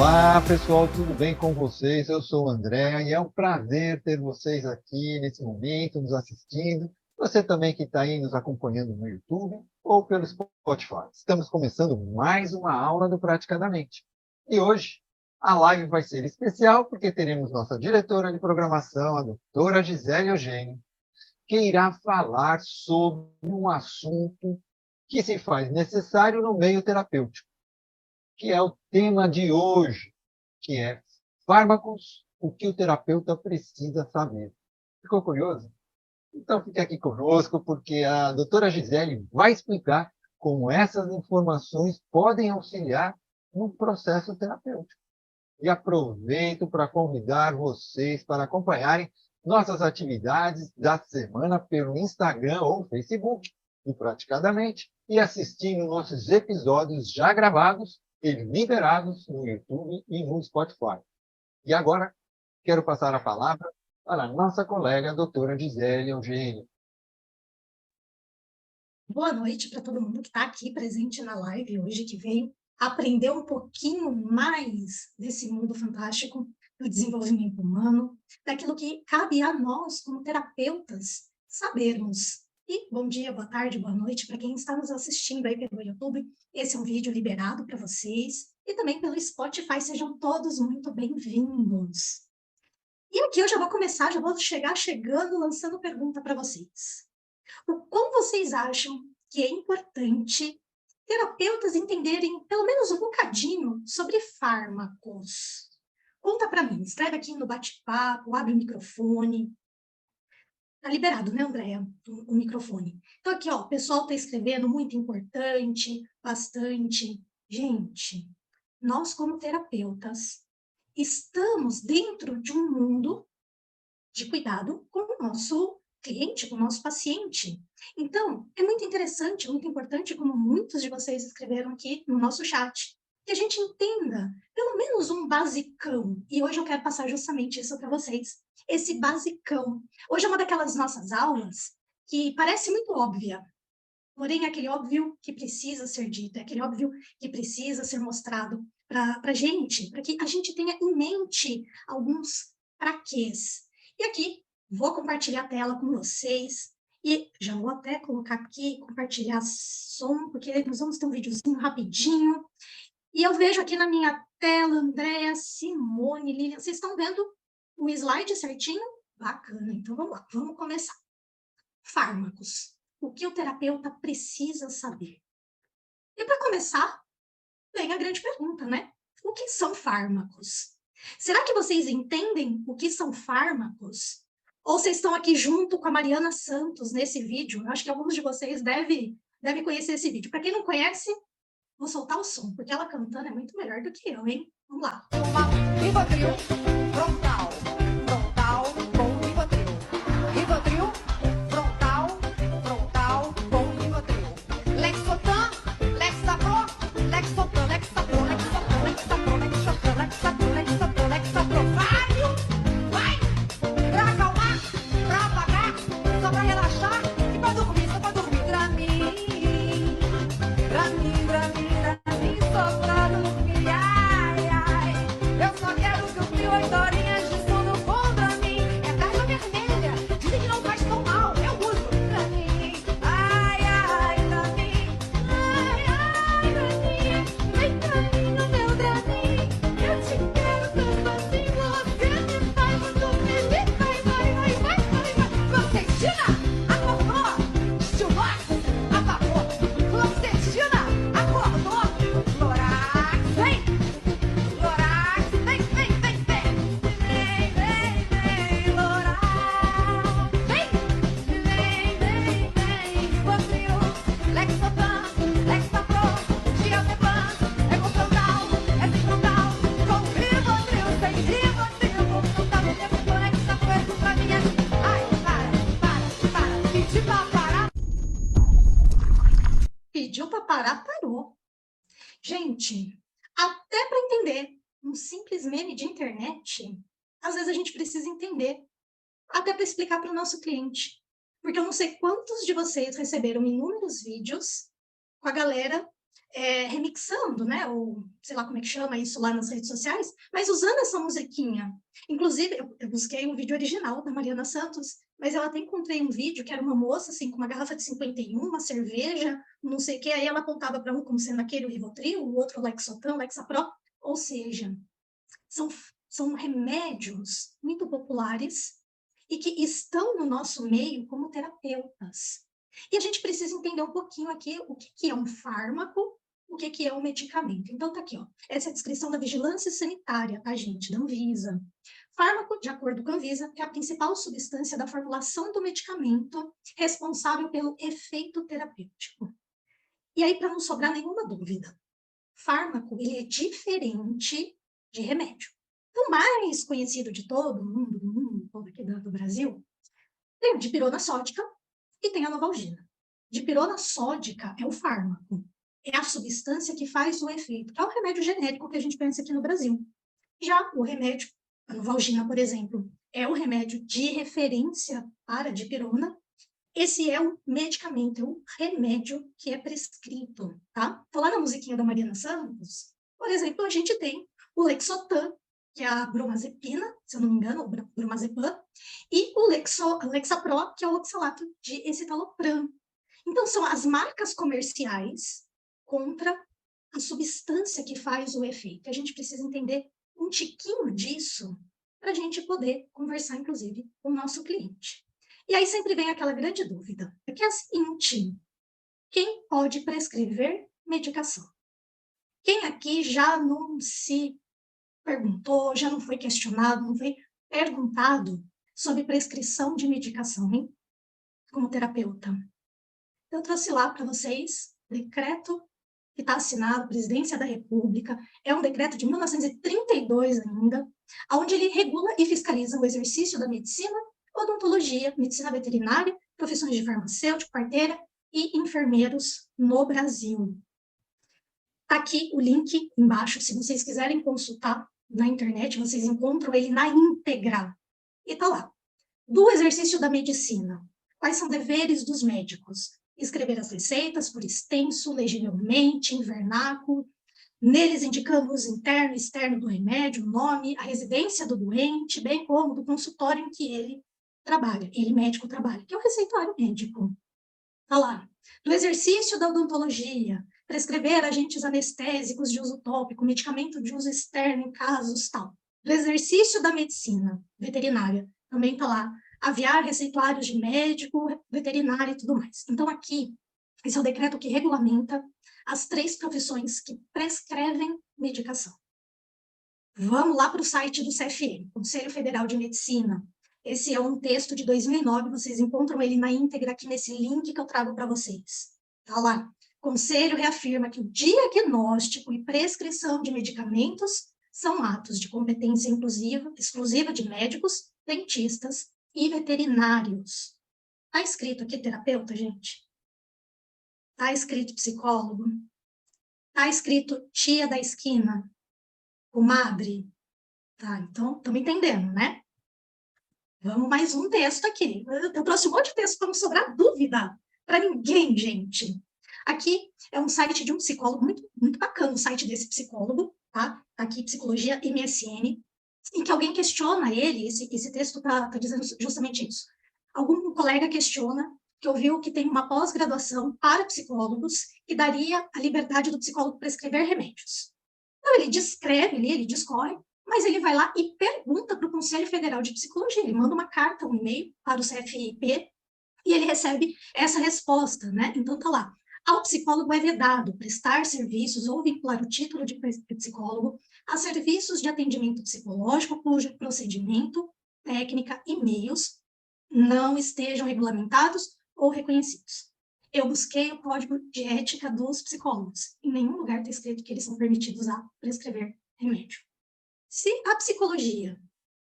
Olá, pessoal, tudo bem com vocês? Eu sou o André e é um prazer ter vocês aqui nesse momento, nos assistindo. Você também que está aí nos acompanhando no YouTube ou pelo Spotify. Estamos começando mais uma aula do Praticadamente. E hoje a live vai ser especial porque teremos nossa diretora de programação, a doutora Gisele Eugênio, que irá falar sobre um assunto que se faz necessário no meio terapêutico, que é o tema de hoje, que é fármacos, o que o terapeuta precisa saber. Ficou curioso? Então fique aqui conosco, porque a doutora Gisele vai explicar como essas informações podem auxiliar no processo terapêutico. E aproveito para convidar vocês para acompanharem nossas atividades da semana pelo Instagram ou Facebook, do Praticadamente, e assistindo nossos episódios já gravados e liberados no YouTube e no Spotify. E agora, quero passar a palavra para a nossa colega, a doutora Gisele Eugênio. Boa noite para todo mundo que está aqui presente na live hoje, que veio aprender um pouquinho mais desse mundo fantástico do desenvolvimento humano, daquilo que cabe a nós, como terapeutas, sabermos. E bom dia, boa tarde, boa noite para quem está nos assistindo aí pelo YouTube. Esse é um vídeo liberado para vocês e também pelo Spotify. Sejam todos muito bem-vindos. E aqui eu já vou começar, já vou chegando, lançando pergunta para vocês. O quão vocês acham que é importante terapeutas entenderem pelo menos um bocadinho sobre fármacos? Conta para mim, escreve aqui no bate-papo, abre o microfone. Tá liberado, né, Andréia, o microfone. Então aqui, ó, o pessoal tá escrevendo muito importante, bastante. Gente, nós como terapeutas estamos dentro de um mundo de cuidado com o nosso cliente, com o nosso paciente. Então, é muito interessante, muito importante, como muitos de vocês escreveram aqui no nosso chat, que a gente entenda pelo menos um basicão. E hoje eu quero passar justamente isso para vocês. Esse basicão. Hoje é uma daquelas nossas aulas que parece muito óbvia, porém é aquele óbvio que precisa ser dito, é aquele óbvio que precisa ser mostrado para a gente, para que a gente tenha em mente alguns praquês. E aqui, vou compartilhar a tela com vocês, e já vou até colocar aqui, compartilhar som, porque nós vamos ter um videozinho rapidinho. E eu vejo aqui na minha tela, Andréa, Simone, Lilian, vocês estão vendo o slide certinho? Bacana, então vamos lá, vamos começar. Fármacos. O que o terapeuta precisa saber? E para começar, vem a grande pergunta, né? O que são fármacos? Será que vocês entendem o que são fármacos? Ou vocês estão aqui junto com a Mariana Santos nesse vídeo? Eu acho que alguns de vocês devem conhecer esse vídeo. Para quem não conhece, vou soltar o som, porque ela cantando é muito melhor do que eu, hein? Vamos lá. Rivotril, frontal, frontal, com Rivotril. Rivotril, frontal, frontal, com Rivotril. Lexotan, Lexapro, Lexotan, Lexapro, Lexotan, Lexapro, Lexotan, Lexapro, Lexotan, Lexapro. Vai! Pra acalmar, pra apagar, só pra relaxar e pra dormir, só pra dormir. Dramin, Dramin, Dramin, Dramin, só pra dormir. Ai, ai, eu só quero que o frio 8 horinhas de sono bom pra mim. É a tarja vermelha, dizem que não faz tão mal. Eu uso Dramin. Ai, ai, Dramin. Ai, ai, Dramin. Vem pra mim no meu Dramin. Eu te quero tanto assim, você me faz muito feliz. Vai, vai, vai, vai, vai, vai. Fluoxetina, acordou. Stilnox, apagou. Fluoxetina, acordou. Lorax, vem. Lorax, vem, vem, vem, vem. Vem, vem, vem, Lorax. Vem, vem, vem, vem. Rivotril, Lexotan, Lexapro, Diazepam, Ecofrontal, Epifrontal. Com Rivotril, sem Rivotril, vou soltar no tempo do Lexapro, é tudo pra mim. Ai, para, pedi pra parar. Pediu para parar, parou. Gente, até para entender um simples meme de internet, às vezes a gente precisa entender, até para explicar para o nosso cliente. Porque eu não sei quantos de vocês receberam inúmeros vídeos com a galera remixando, né? Ou sei lá como é que chama isso lá nas redes sociais, mas usando essa musiquinha. Inclusive, eu busquei um vídeo original da Mariana Santos, mas eu até encontrei um vídeo que era uma moça, assim, com uma garrafa de 51, uma cerveja, não sei o que, aí ela apontava para um como sendo aquele o Rivotril, o outro o Lexotan, Lexapro, ou seja, são remédios muito populares e que estão no nosso meio como terapeutas. E a gente precisa entender um pouquinho aqui o que é um fármaco, o que é um medicamento. Então, tá aqui, ó. Essa é a descrição da vigilância sanitária, tá, gente? Da Anvisa. Fármaco, de acordo com a Anvisa, é a principal substância da formulação do medicamento responsável pelo efeito terapêutico. E aí, para não sobrar nenhuma dúvida, fármaco, ele é diferente de remédio. O mais conhecido de todo mundo todo aqui do Brasil, tem a dipirona sódica e tem a novalgina. Dipirona sódica é o fármaco, é a substância que faz o efeito, que é o remédio genérico que a gente pensa aqui no Brasil. Já o remédio, a novalgina, por exemplo, é o remédio de referência para a dipirona. Esse é um medicamento, é um remédio que é prescrito, tá? Então, lá na musiquinha da Mariana Santos, por exemplo, a gente tem o Lexotan, que é a bromazepina, se eu não me engano, o bromazepam, e o Lexapro, que é o oxalato de escitalopram. Então, são as marcas comerciais contra a substância que faz o efeito. A gente precisa entender um tiquinho disso para a gente poder conversar, inclusive, com o nosso cliente. E aí sempre vem aquela grande dúvida, que é a seguinte: quem pode prescrever medicação? Quem aqui já não se perguntou, já não foi questionado, não foi perguntado sobre prescrição de medicação, hein? Como terapeuta. Eu trouxe lá para vocês decreto que está assinado, Presidência da República, é um decreto de 1932 ainda, onde ele regula e fiscaliza o exercício da medicina, odontologia, medicina veterinária, profissões de farmacêutico, parteira e enfermeiros no Brasil. Está aqui o link embaixo, se vocês quiserem consultar na internet, vocês encontram ele na íntegra. E está lá. Do exercício da medicina, quais são deveres dos médicos? Escrever as receitas por extenso, legivelmente, em vernáculo. Neles indicando o uso interno e externo do remédio, o nome, a residência do doente, bem como do consultório em que ele trabalha, ele médico trabalha, que é o receituário médico. Está lá. Do exercício da odontologia, prescrever agentes anestésicos de uso tópico, medicamento de uso externo em casos tal. Do exercício da medicina veterinária, também está lá. Aviar receituários de médico, veterinário e tudo mais. Então, aqui, esse é o decreto que regulamenta as 3 profissões que prescrevem medicação. Vamos lá para o site do CFM, Conselho Federal de Medicina. Esse é um texto de 2009, vocês encontram ele na íntegra aqui nesse link que eu trago para vocês. Está lá. Conselho reafirma que o diagnóstico e prescrição de medicamentos são atos de competência exclusiva de médicos, dentistas e veterinários. Está escrito aqui terapeuta, gente? Está escrito psicólogo? Está escrito tia da esquina? Comadre? Tá, então, estamos entendendo, né? Vamos mais um texto aqui. Eu trouxe um monte de texto para não sobrar dúvida para ninguém, gente. Aqui é um site de um psicólogo muito, muito bacana, o site desse psicólogo, tá? Aqui, Psicologia MSN, em que alguém questiona ele, esse texto está dizendo justamente isso. Algum colega questiona que ouviu que tem uma pós-graduação para psicólogos que daria a liberdade do psicólogo prescrever remédios. Então, ele descreve, ele discorre, mas ele vai lá e pergunta para o Conselho Federal de Psicologia, ele manda uma carta, um e-mail para o CFIP, e ele recebe essa resposta, né? Então, tá lá. Ao psicólogo é vedado prestar serviços ou vincular o título de psicólogo a serviços de atendimento psicológico cujo procedimento, técnica e meios não estejam regulamentados ou reconhecidos. Eu busquei o código de ética dos psicólogos. Em nenhum lugar está escrito que eles são permitidos a prescrever remédio. Se a psicologia,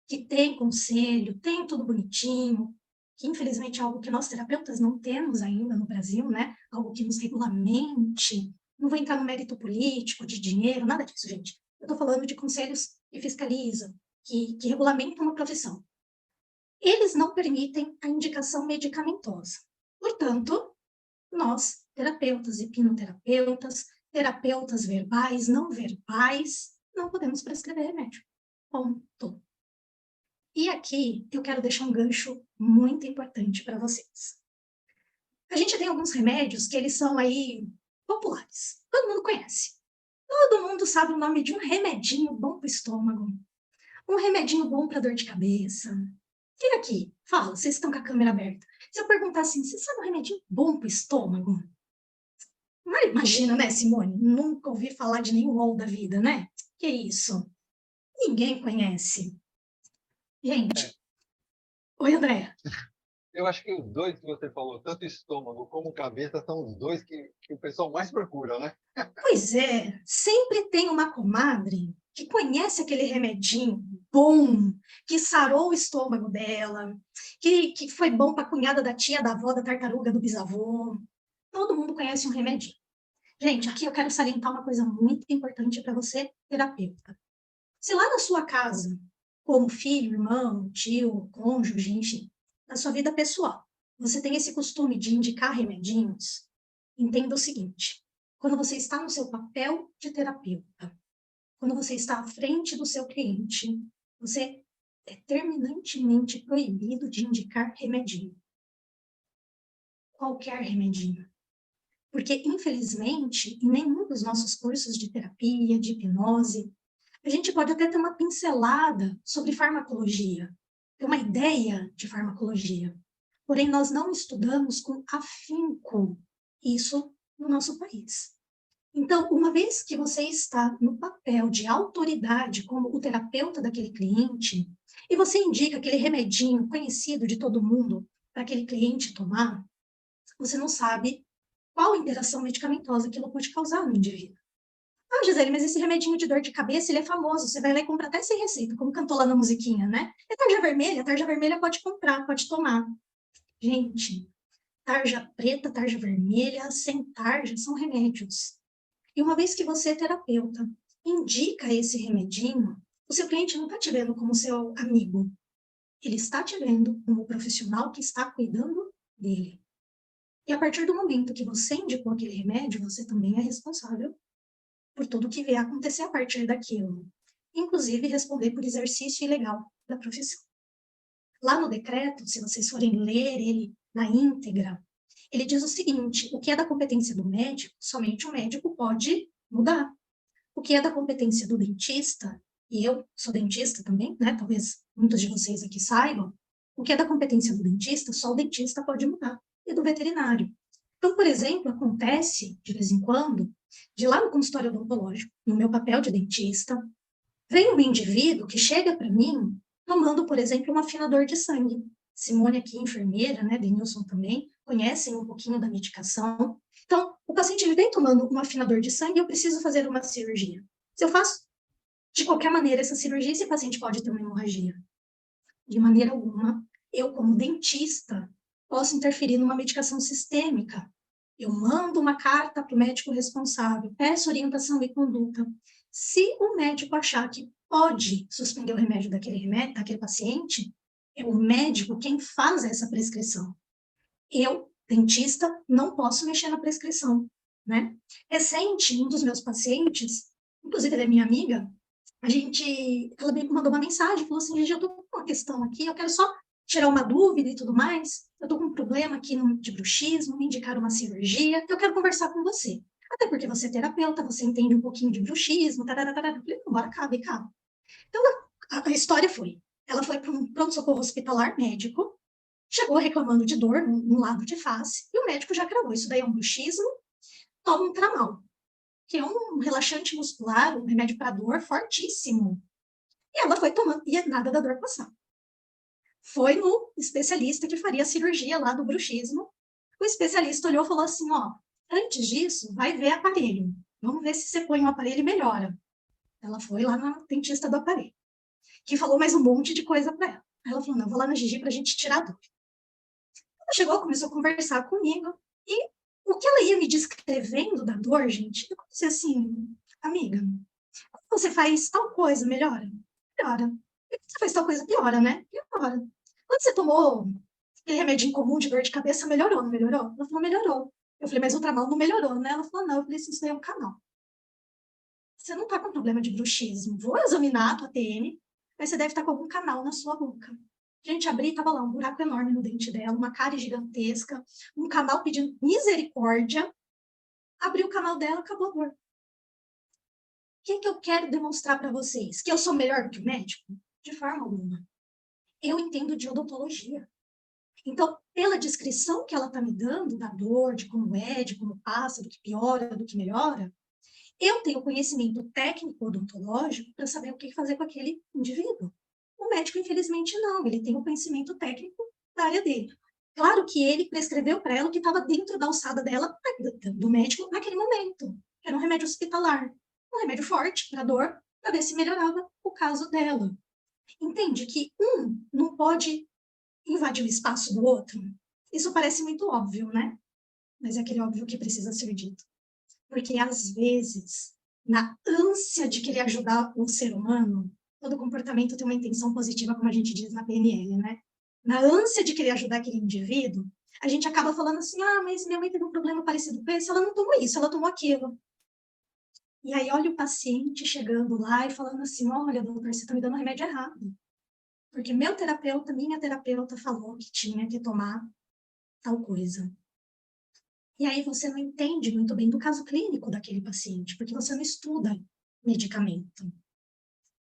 que tem conselho, tem tudo bonitinho, que infelizmente é algo que nós terapeutas não temos ainda no Brasil, né? Algo que nos regulamente, não vou entrar no mérito político, de dinheiro, nada disso, gente. Eu estou falando de conselhos que fiscalizam, que regulamentam a profissão. Eles não permitem a indicação medicamentosa. Portanto, nós, terapeutas, hipnoterapeutas, terapeutas verbais, não verbais, não podemos prescrever remédio. Ponto. E aqui eu quero deixar um gancho muito importante para vocês. A gente tem alguns remédios que eles são aí populares. Todo mundo conhece. Todo mundo sabe o nome de um remedinho bom para o estômago. Um remedinho bom para dor de cabeça. Quem aqui? Fala, vocês estão com a câmera aberta. Se eu perguntar assim, você sabe um remedinho bom para o estômago? Mas imagina, né, Simone? Nunca ouvi falar de nenhum rol da vida, né? Que isso? Ninguém conhece. Gente. Oi, Andréa. Eu acho que os dois que você falou, tanto estômago como cabeça, são os dois que o pessoal mais procura, né? Pois é, sempre tem uma comadre que conhece aquele remedinho bom, que sarou o estômago dela, que foi bom para a cunhada da tia, da avó, da tartaruga, do bisavô. Todo mundo conhece um remedinho. Gente, aqui eu quero salientar uma coisa muito importante para você, terapeuta. Se lá na sua casa, como filho, irmão, tio, cônjuge, enfim, na sua vida pessoal, você tem esse costume de indicar remedinhos, entenda o seguinte: quando você está no seu papel de terapeuta, quando você está à frente do seu cliente, você é terminantemente proibido de indicar remedinho. Qualquer remedinho. Porque, infelizmente, em nenhum dos nossos cursos de terapia, de hipnose, a gente pode até ter uma pincelada sobre farmacologia, ter uma ideia de farmacologia. Porém, nós não estudamos com afinco isso no nosso país. Então, uma vez que você está no papel de autoridade como o terapeuta daquele cliente, e você indica aquele remedinho conhecido de todo mundo para aquele cliente tomar, você não sabe qual interação medicamentosa aquilo pode causar no indivíduo. Ah, Gisele, mas esse remedinho de dor de cabeça, ele é famoso, você vai lá e compra até sem receita, como cantou lá na musiquinha, né? É tarja vermelha pode comprar, pode tomar. Gente, tarja preta, tarja vermelha, sem tarja, são remédios. E uma vez que você é terapeuta, indica esse remedinho, o seu cliente não está te vendo como seu amigo, ele está te vendo como o profissional que está cuidando dele. E a partir do momento que você indicou aquele remédio, você também é responsável por tudo que vier a acontecer a partir daquilo. Inclusive, responder por exercício ilegal da profissão. Lá no decreto, se vocês forem ler ele na íntegra, ele diz o seguinte: o que é da competência do médico, somente o médico pode mudar. O que é da competência do dentista, e eu sou dentista também, né? Talvez muitos de vocês aqui saibam, o que é da competência do dentista, só o dentista pode mudar, e do veterinário. Então, por exemplo, acontece, de vez em quando, de lá no consultório odontológico, no meu papel de dentista, vem um indivíduo que chega para mim tomando, por exemplo, um afinador de sangue. Simone aqui, enfermeira, né, Denilson também, conhecem um pouquinho da medicação. Então, o paciente ele vem tomando um afinador de sangue e eu preciso fazer uma cirurgia. Se eu faço, de qualquer maneira, essa cirurgia, esse paciente pode ter uma hemorragia. De maneira alguma, eu, como dentista, posso interferir numa medicação sistêmica. Eu mando uma carta para o médico responsável, peço orientação e conduta. Se o médico achar que pode suspender o remédio daquele paciente, é o médico quem faz essa prescrição. Eu, dentista, não posso mexer na prescrição, né? Recente, um dos meus pacientes, inclusive ele é minha amiga, ela me mandou uma mensagem, falou assim: gente, eu tô com uma questão aqui, eu quero só tirar uma dúvida e tudo mais, eu tô com um problema aqui de bruxismo, me indicaram uma cirurgia, eu quero conversar com você. Até porque você é terapeuta, você entende um pouquinho de bruxismo, tarará. Eu falei, bora cá, vem cá. Então, a história foi, ela foi para um pronto-socorro hospitalar médico, chegou reclamando de dor no lado de face, e o médico já cravou, isso daí é um bruxismo, toma um tramal, que é um relaxante muscular, um remédio para dor fortíssimo. E ela foi tomando, e nada da dor passar. Foi no especialista que faria a cirurgia lá do bruxismo. O especialista olhou e falou assim: ó, antes disso, vai ver aparelho. Vamos ver se você põe um aparelho e melhora. Ela foi lá na dentista do aparelho, que falou mais um monte de coisa para ela. Aí ela falou: não, eu vou lá na Gigi para a gente tirar a dúvida. Ela chegou, começou a conversar comigo, e o que ela ia me descrevendo da dor, gente, eu comecei assim: amiga, quando você faz tal coisa, melhora? Melhora. E quando você faz tal coisa, piora, né? Piora. Quando você tomou aquele remédio comum de dor de cabeça, melhorou, não melhorou? Ela falou: melhorou. Eu falei, mas o tramal não melhorou, né? Ela falou, não. Eu falei assim, isso daí é um canal. Você não está com problema de bruxismo. Vou examinar a tua TM, mas você deve estar com algum canal na sua boca. A gente abri, estava lá um buraco enorme no dente dela, uma cárie gigantesca, um canal pedindo misericórdia. Abri o canal dela, acabou a dor. O que eu quero demonstrar para vocês? Que eu sou melhor do que o médico? De forma alguma. Eu entendo de odontologia. Então, pela descrição que ela está me dando da dor, de como é, de como passa, do que piora, do que melhora, eu tenho conhecimento técnico odontológico para saber o que fazer com aquele indivíduo. O médico, infelizmente, não. Ele tem o conhecimento técnico da área dele. Claro que ele prescreveu para ela o que estava dentro da alçada dela, do médico, naquele momento. Era um remédio hospitalar. Um remédio forte para dor, para ver se melhorava o caso dela. Entende que um não pode invadir o espaço do outro? Isso parece muito óbvio, né? Mas é aquele óbvio que precisa ser dito. Porque, às vezes, na ânsia de querer ajudar o ser humano, todo comportamento tem uma intenção positiva, como a gente diz na PNL, né? Na ânsia de querer ajudar aquele indivíduo, a gente acaba falando assim, mas minha mãe teve um problema parecido com esse, ela não tomou isso, ela tomou aquilo. E aí olha o paciente chegando lá e falando assim, olha, doutor, você está me dando remédio errado. Porque minha terapeuta falou que tinha que tomar tal coisa. E aí você não entende muito bem do caso clínico daquele paciente, porque você não estuda medicamento.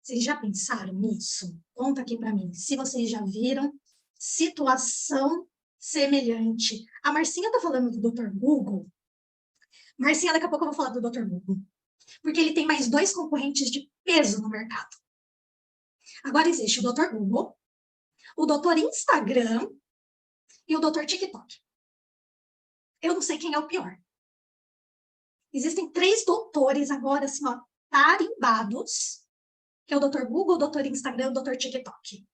Vocês já pensaram nisso? Conta aqui para mim. Se vocês já viram situação semelhante. A Marcinha tá falando do Dr. Google. Marcinha, daqui a pouco eu vou falar do Dr. Google. Porque ele tem mais 2 concorrentes de peso no mercado. Agora existe o Dr. Google, o Dr. Instagram e o Dr. TikTok. Eu não sei quem é o pior. Existem 3 doutores agora, assim, ó, tarimbados, que é o Dr. Google, o Dr. Instagram e o Dr. TikTok.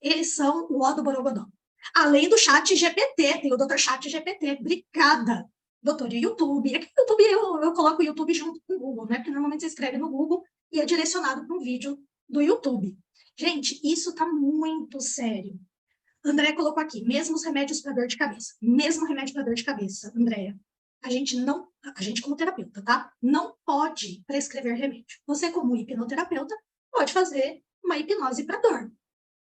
Eles são o ó do Borogodó. Além do chat GPT, tem o Dr. Chat GPT. Obrigada, doutor. E o YouTube. É que o YouTube, eu coloco o YouTube junto com o Google, né? Porque normalmente você escreve no Google e é direcionado para um vídeo do YouTube. Gente, isso tá muito sério. André colocou aqui, mesmo os remédios para dor de cabeça. Mesmo remédio para dor de cabeça, Andréia. A gente como terapeuta, tá? Não pode prescrever remédio. Você, como hipnoterapeuta, pode fazer uma hipnose para dor.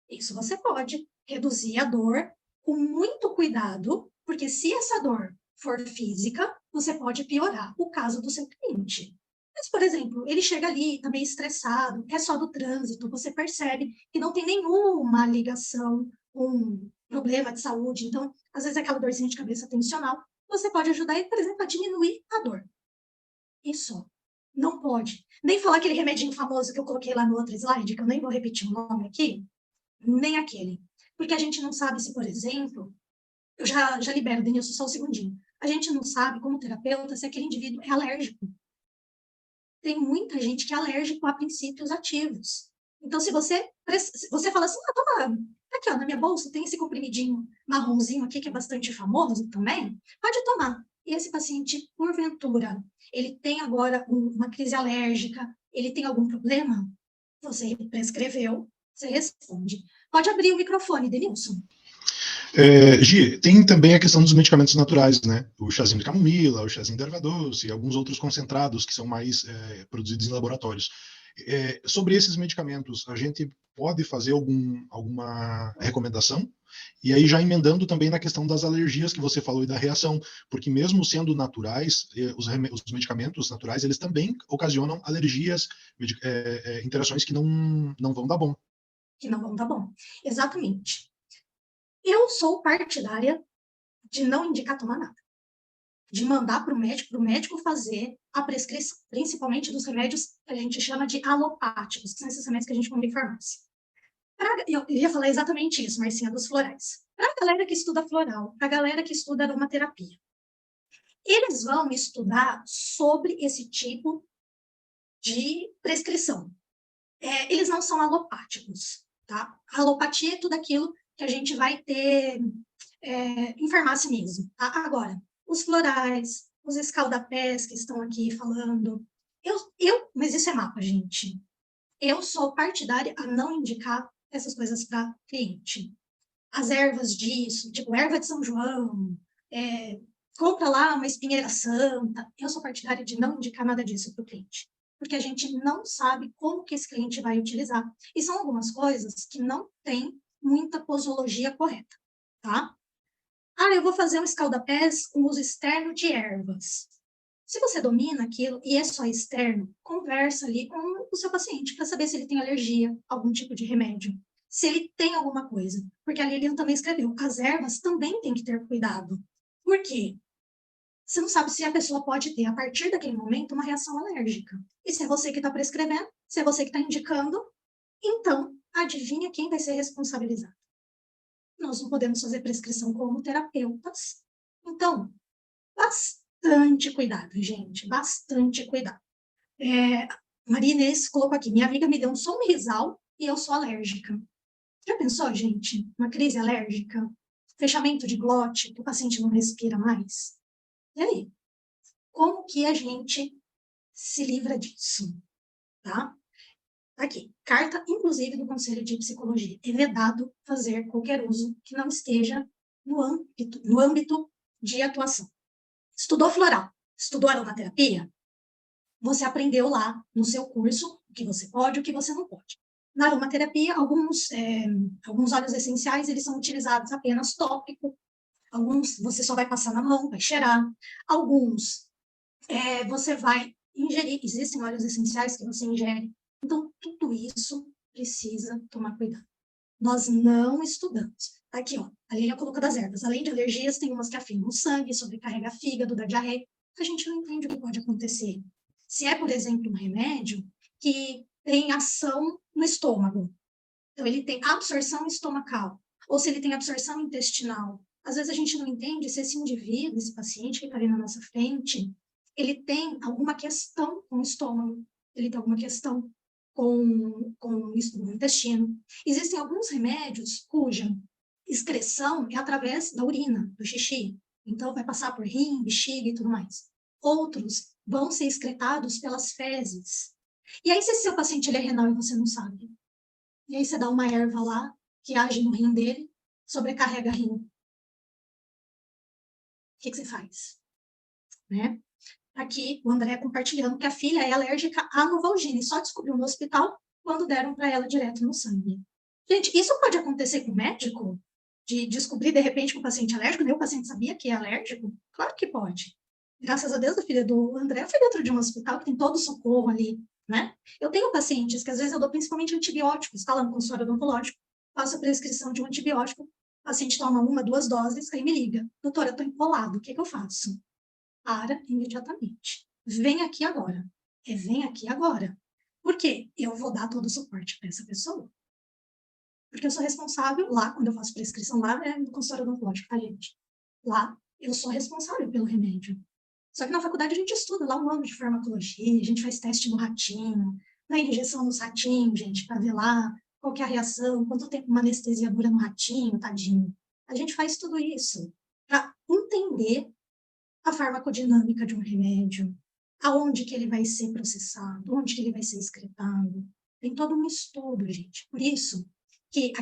Isso você pode reduzir a dor com muito cuidado, porque se essa dor for física, você pode piorar o caso do seu cliente. Mas, por exemplo, ele chega ali, está meio estressado, é só do trânsito, você percebe que não tem nenhuma ligação com problema de saúde. Então, às vezes, aquela dorzinha de cabeça tensional, você pode ajudar ele, por exemplo, a diminuir a dor. Isso. Não pode. Nem falar aquele remedinho famoso que eu coloquei lá no outro slide, que eu nem vou repetir o nome aqui, nem aquele. Porque a gente não sabe se, por exemplo, eu já libero, Denilson, só um segundinho. A gente não sabe, como terapeuta, se aquele indivíduo é alérgico. Tem muita gente que é alérgico a princípios ativos. Então, se você fala assim, toma, aqui ó, na minha bolsa tem esse comprimidinho marronzinho aqui, que é bastante famoso também, pode tomar. E esse paciente, porventura, ele tem agora uma crise alérgica, ele tem algum problema? Você prescreveu, você responde. Pode abrir o microfone, Denilson. Gi, tem também a questão dos medicamentos naturais, né? O chazinho de camomila, o chazinho de erva doce e alguns outros concentrados que são mais produzidos em laboratórios. Sobre esses medicamentos, a gente pode fazer alguma recomendação? E aí já emendando também na questão das alergias que você falou e da reação, porque mesmo sendo naturais, os medicamentos naturais, eles também ocasionam alergias, interações que não vão dar bom. Que não vão dar bom. Exatamente. Eu sou partidária de não indicar tomar nada. De mandar para o médico fazer a prescrição, principalmente dos remédios que a gente chama de alopáticos, que são esses remédios que a gente compra em farmácia. Eu ia falar exatamente isso, Marcinha, dos florais. Para a galera que estuda floral, para a galera que estuda aromaterapia, eles vão estudar sobre esse tipo de prescrição. Eles não são alopáticos, tá? A alopatia é tudo aquilo que a gente vai ter em farmácia mesmo. Tá? Agora, os florais, os escaldapés que estão aqui falando, mas isso é mapa, gente. Eu sou partidária a não indicar essas coisas para cliente. As ervas disso, tipo erva de São João, compra lá uma espinheira santa. Eu sou partidária de não indicar nada disso para o cliente, porque a gente não sabe como que esse cliente vai utilizar. E são algumas coisas que não tem muita posologia correta, tá? Ah, eu vou fazer um escaldapés com uso externo de ervas. Se você domina aquilo e é só externo, conversa ali com o seu paciente para saber se ele tem alergia a algum tipo de remédio, se ele tem alguma coisa. Porque a Lilian também escreveu, as ervas também tem que ter cuidado. Por quê? Você não sabe se a pessoa pode ter, a partir daquele momento, uma reação alérgica. E se é você que está prescrevendo, se é você que está indicando, então, adivinha quem vai ser responsabilizado? Nós não podemos fazer prescrição como terapeutas. Então, bastante cuidado, gente, bastante cuidado. Maria Inês colocou aqui, minha amiga me deu um sorrisal e eu sou alérgica. Já pensou, gente? Uma crise alérgica? Fechamento de glote, que o paciente não respira mais? E aí? Como que a gente se livra disso? Tá? Aqui, carta, inclusive, do Conselho de Psicologia. É vedado fazer qualquer uso que não esteja no âmbito de atuação. Estudou floral, estudou aromaterapia? Você aprendeu lá no seu curso o que você pode e o que você não pode. Na aromaterapia, alguns óleos essenciais, eles são utilizados apenas tópico. Alguns você só vai passar na mão, vai cheirar. Alguns você vai ingerir. Existem óleos essenciais que você ingere. Então, tudo isso precisa tomar cuidado. Nós não estudamos. Aqui, ó, a Lilian colocou das ervas. Além de alergias, tem umas que afirmam o sangue, sobrecarrega fígado, dá diarreia. A gente não entende o que pode acontecer. Se é, por exemplo, um remédio que tem ação no estômago, então ele tem absorção estomacal, ou se ele tem absorção intestinal. Às vezes a gente não entende se esse indivíduo, esse paciente que está ali na nossa frente, ele tem alguma questão com o estômago, ele tem alguma questão com o intestino. Existem alguns remédios cuja excreção é através da urina, do xixi. Então, vai passar por rim, bexiga e tudo mais. Outros vão ser excretados pelas fezes. E aí, se esse seu paciente ele é renal e você não sabe? E aí você dá uma erva lá, que age no rim dele, sobrecarrega rim. O que você faz? Né? Aqui, o André compartilhando que a filha é alérgica à Novalgina e só descobriu no hospital quando deram para ela direto no sangue. Gente, isso pode acontecer com o médico? De descobrir, de repente, que o paciente é alérgico, nem o paciente sabia que é alérgico? Claro que pode. Graças a Deus, a filha do André foi dentro de um hospital que tem todo o socorro ali, né? Eu tenho pacientes que, às vezes, eu dou principalmente antibióticos, falando com consultório odontológico, faço a prescrição de um antibiótico, o paciente toma 1, 2 doses, aí me liga. Doutora, eu tô empolado, o que eu faço? Para imediatamente. Vem aqui agora. Vem aqui agora. Por quê? Eu vou dar todo o suporte para essa pessoa. Porque eu sou responsável, lá, quando eu faço prescrição, lá no consultório odontológico, tá, gente? Lá, eu sou responsável pelo remédio. Só que na faculdade a gente estuda lá um ano de farmacologia, a gente faz teste no ratinho, na injeção nos ratinhos, gente, para ver lá qual que é a reação, quanto tempo uma anestesia dura no ratinho, tadinho. A gente faz tudo isso para entender a farmacodinâmica de um remédio, aonde que ele vai ser processado, onde que ele vai ser excretado. Tem todo um estudo, gente. Por isso que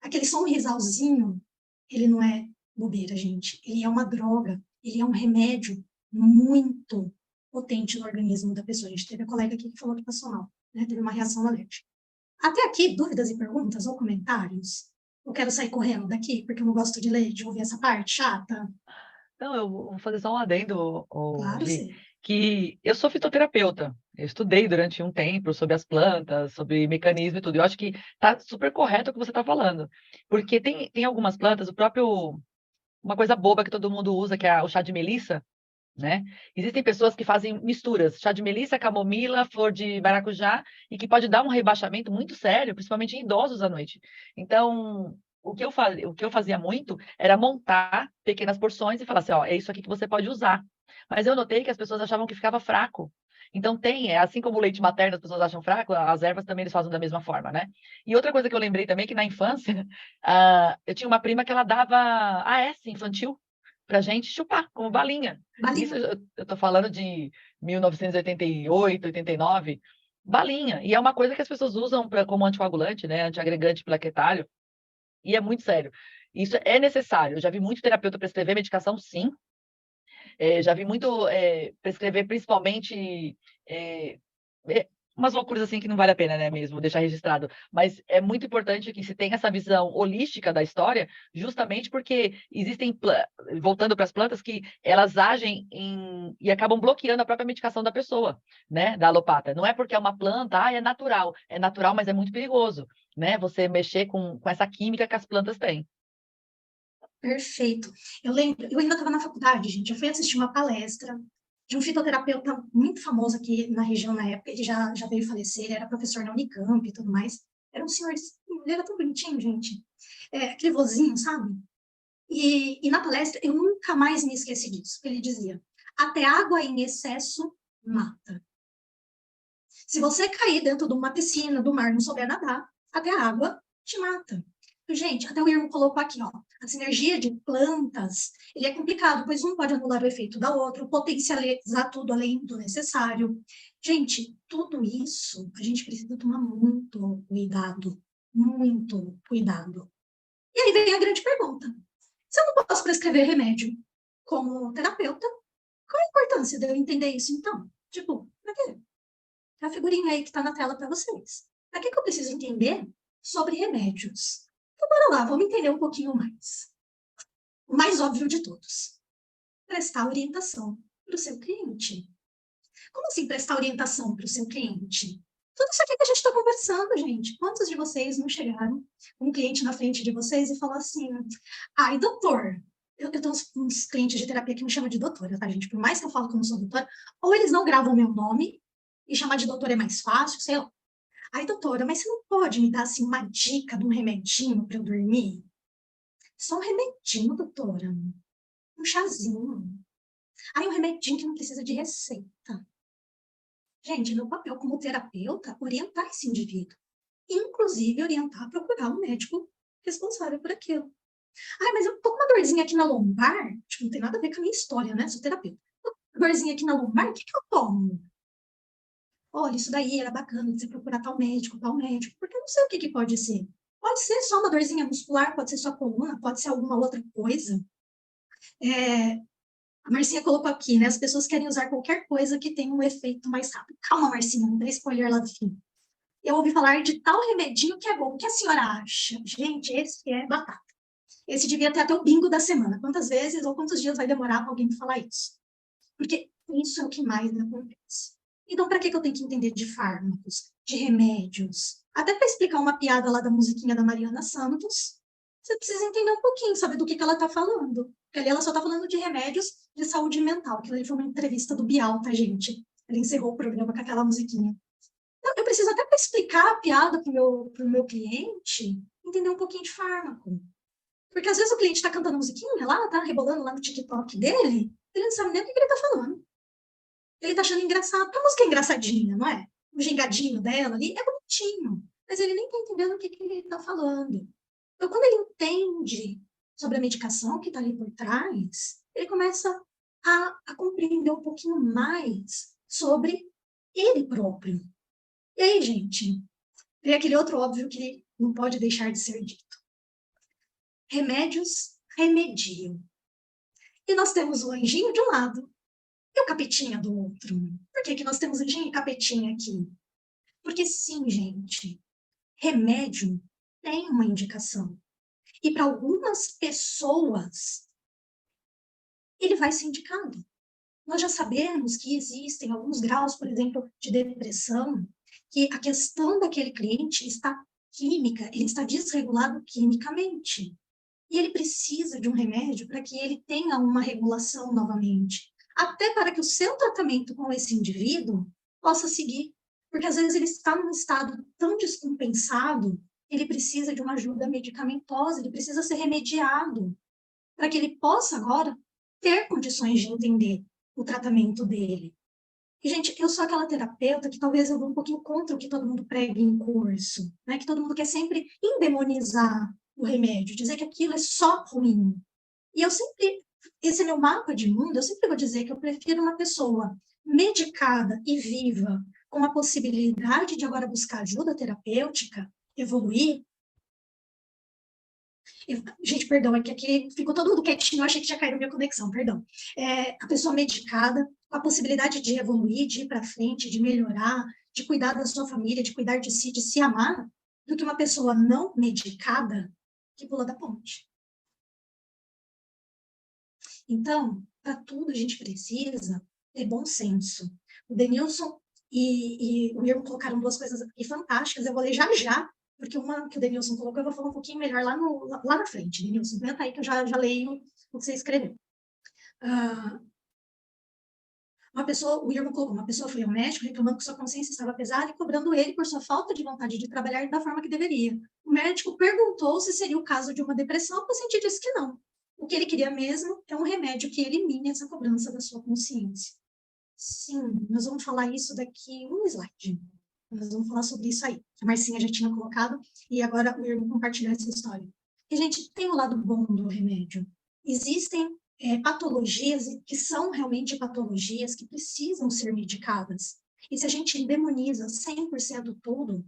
aquele sonrisalzinho, ele não é bobeira, gente. Ele é uma droga, ele é um remédio muito potente no organismo da pessoa. A gente teve a colega aqui que falou que passou mal, né? Teve uma reação alérgica. Até aqui, dúvidas e perguntas ou comentários? Eu quero sair correndo daqui, porque eu não gosto de ler, de ouvir essa parte chata. Não, eu vou fazer só um adendo, Claro, Gi, sim. que eu sou fitoterapeuta. Eu estudei durante um tempo sobre as plantas, sobre mecanismo e tudo. Eu acho que tá super correto o que você está falando. Porque tem algumas plantas, uma coisa boba que todo mundo usa, que é o chá de melissa, né? Existem pessoas que fazem misturas, chá de melissa, camomila, flor de maracujá, e que pode dar um rebaixamento muito sério, principalmente em idosos à noite. Então, o que eu fazia muito era montar pequenas porções e falar assim, ó, é isso aqui que você pode usar. Mas eu notei que as pessoas achavam que ficava fraco. Então assim como o leite materno as pessoas acham fraco, as ervas também eles fazem da mesma forma, né? E outra coisa que eu lembrei também, que na infância, eu tinha uma prima que ela dava AS infantil pra gente chupar, como balinha. Isso Balinha. eu tô falando de 1988, 89, balinha. E é uma coisa que as pessoas usam como anticoagulante, né? Antiagregante plaquetário. E é muito sério. Isso é necessário. Eu já vi muito terapeuta prescrever medicação, sim, Já vi muito prescrever, principalmente, umas loucuras assim que não vale a pena, né, mesmo, deixar registrado. Mas é muito importante que se tenha essa visão holística da história, justamente porque existem, voltando para as plantas, que elas agem e acabam bloqueando a própria medicação da pessoa, né, da alopata. Não é porque é uma planta, é natural. É natural, mas é muito perigoso, né, você mexer com essa química que as plantas têm. Perfeito. Eu lembro, eu ainda estava na faculdade, gente, eu fui assistir uma palestra de um fitoterapeuta muito famoso aqui na região na época, ele já veio falecer, ele era professor na Unicamp e tudo mais. Era um senhor, ele era tão bonitinho, gente. Aquele vozinho, sabe? E na palestra, eu nunca mais me esqueci disso. Ele dizia, até água em excesso mata. Se você cair dentro de uma piscina, do mar, não souber nadar, até a água te mata. Gente, até o Irmo colocou aqui, ó, a sinergia de plantas, ele é complicado, pois um pode anular o efeito da outra, potencializar tudo além do necessário. Gente, tudo isso a gente precisa tomar muito cuidado, muito cuidado. E aí vem a grande pergunta. Se eu não posso prescrever remédio como terapeuta, qual a importância de eu entender isso então? Tipo, pra quê? É a figurinha aí que está na tela para vocês. Para que eu preciso entender sobre remédios? Então, bora lá, vamos entender um pouquinho mais. O mais óbvio de todos. Prestar orientação para o seu cliente. Como assim prestar orientação para o seu cliente? Tudo isso aqui que a gente está conversando, gente. Quantos de vocês não chegaram com um cliente na frente de vocês e falou assim, ai, doutor, eu tenho uns clientes de terapia que me chamam de doutora, tá, gente? Por mais que eu falo que eu não sou doutora, ou eles não gravam o meu nome, e chamar de doutora é mais fácil, sei lá. Ai, doutora, mas você não pode me dar, assim, uma dica de um remedinho para eu dormir? Só um remedinho, doutora. Um chazinho. Ai, um remedinho que não precisa de receita. Gente, meu papel como terapeuta, orientar esse indivíduo. Inclusive, orientar a procurar um médico responsável por aquilo. Ai, mas eu tô com uma dorzinha aqui na lombar. Tipo, não tem nada a ver com a minha história, né? Sou terapeuta. Uma dorzinha aqui na lombar, o que eu tomo? Olha, isso daí era bacana de você procurar tal médico, porque eu não sei o que pode ser. Pode ser só uma dorzinha muscular, pode ser só coluna, pode ser alguma outra coisa. A Marcinha colocou aqui, né? As pessoas querem usar qualquer coisa que tenha um efeito mais rápido. Calma, Marcinha, não dá spoiler lá do fim. Eu ouvi falar de tal remedinho que é bom. O que a senhora acha? Gente, esse é batata. Esse devia ter até o bingo da semana. Quantas vezes ou quantos dias vai demorar para alguém falar isso? Porque isso é o que mais acontece. Então, para que eu tenho que entender de fármacos, de remédios? Até para explicar uma piada lá da musiquinha da Mariana Santos, você precisa entender um pouquinho, saber do que ela está falando. Porque ali ela só está falando de remédios de saúde mental. Aquilo ali foi uma entrevista do Bial, tá, gente? Ele encerrou o programa com aquela musiquinha. Então, eu preciso até para explicar a piada para o meu cliente, entender um pouquinho de fármaco. Porque às vezes o cliente está cantando musiquinha lá, tá rebolando lá no TikTok dele, ele não sabe nem o que ele está falando. Ele tá achando engraçado. A música é engraçadinha, não é? O gingadinho dela ali é bonitinho. Mas ele nem tá entendendo o que ele tá falando. Então, quando ele entende sobre a medicação que tá ali por trás, ele começa a compreender um pouquinho mais sobre ele próprio. E aí, gente, vem aquele outro óbvio que não pode deixar de ser dito. Remédios remediam. E nós temos o anjinho de um lado e o capetinha do outro. Por que nós temos anjinho e capetinha aqui? Porque sim, gente, remédio tem uma indicação. E para algumas pessoas, ele vai ser indicado. Nós já sabemos que existem alguns graus, por exemplo, de depressão, que a questão daquele cliente está química, ele está desregulado quimicamente. E ele precisa de um remédio para que ele tenha uma regulação novamente. Até para que o seu tratamento com esse indivíduo possa seguir. Porque às vezes ele está num estado tão descompensado, ele precisa de uma ajuda medicamentosa, ele precisa ser remediado, para que ele possa agora ter condições de entender o tratamento dele. E, gente, eu sou aquela terapeuta que talvez eu vou um pouquinho contra o que todo mundo prega em curso, né? Que todo mundo quer sempre endemonizar o remédio, dizer que aquilo é só ruim. E eu sempre, esse meu mapa de mundo, eu sempre vou dizer que eu prefiro uma pessoa medicada e viva, com a possibilidade de agora buscar ajuda terapêutica, evoluir, Gente, perdão, é que aqui ficou todo mundo quietinho, eu achei que tinha caído minha conexão, perdão. A pessoa medicada, com a possibilidade de evoluir, de ir para frente, de melhorar, de cuidar da sua família, de cuidar de si, de se amar, do que uma pessoa não medicada que pula da ponte. Então, para tudo a gente precisa ter bom senso. O Denilson e o Irmo colocaram duas coisas aqui fantásticas, eu vou ler já já, porque uma que o Denilson colocou eu vou falar um pouquinho melhor lá na frente. Denilson, aguenta aí que eu já leio o que você escreveu. O Irmo colocou, uma pessoa foi ao médico reclamando que sua consciência estava pesada e cobrando ele por sua falta de vontade de trabalhar da forma que deveria. O médico perguntou se seria o caso de uma depressão, o paciente disse que não. O que ele queria mesmo é um remédio que elimine essa cobrança da sua consciência. Sim, nós vamos falar isso daqui um slide. Nós vamos falar sobre isso aí. A Marcinha já tinha colocado e agora o Irmo compartilhou essa história. E, gente, tem o lado bom do remédio. Existem patologias que são realmente patologias que precisam ser medicadas. E se a gente demoniza 100% tudo,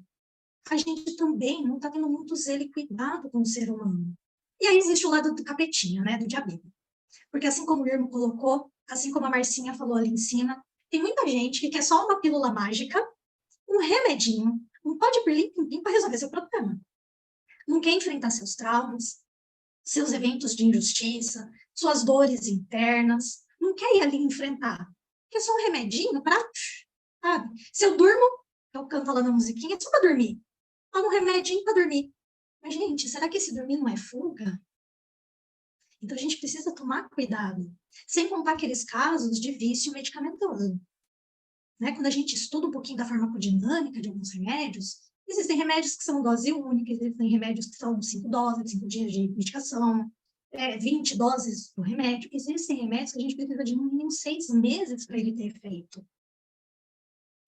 a gente também não está tendo muito zelo e cuidado com o ser humano. E aí existe o lado do capetinha, né, do diabinho. Porque assim como o Irmo colocou, assim como a Marcinha falou ali em cima, tem muita gente que quer só uma pílula mágica, um remedinho, um pó de pirlim-pim para resolver seu problema. Não quer enfrentar seus traumas, seus eventos de injustiça, suas dores internas, não quer ir ali enfrentar. Quer só um remedinho para, sabe? Se eu durmo, eu canto lá na musiquinha, é só para dormir. Toma um remedinho para dormir. Mas, gente, será que esse dormir não é fuga? Então, a gente precisa tomar cuidado, sem contar aqueles casos de vício medicamentoso. Né? Quando a gente estuda um pouquinho da farmacodinâmica de alguns remédios, existem remédios que são dose única, existem remédios que são 5 doses, 5 dias de medicação, 20 doses do remédio. Existem remédios que a gente precisa de no mínimo 6 meses para ele ter efeito.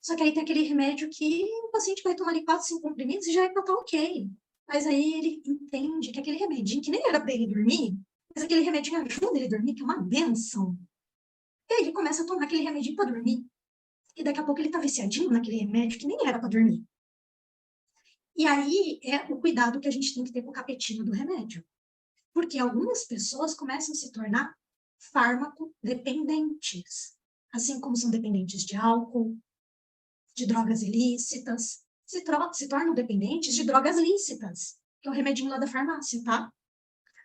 Só que aí tem aquele remédio que o paciente vai tomar ali 4, 5 comprimidos e já é para estar ok. Mas aí ele entende que aquele remedinho, que nem era para ele dormir, mas aquele remedinho ajuda ele a dormir, que é uma benção. E aí ele começa a tomar aquele remedinho para dormir. E daqui a pouco ele está viciadinho naquele remédio que nem era para dormir. E aí é o cuidado que a gente tem que ter com o capetinho do remédio. Porque algumas pessoas começam a se tornar fármaco-dependentes. Assim como são dependentes de álcool, de drogas ilícitas, se tornam dependentes de drogas lícitas, que é o remedinho lá da farmácia, tá?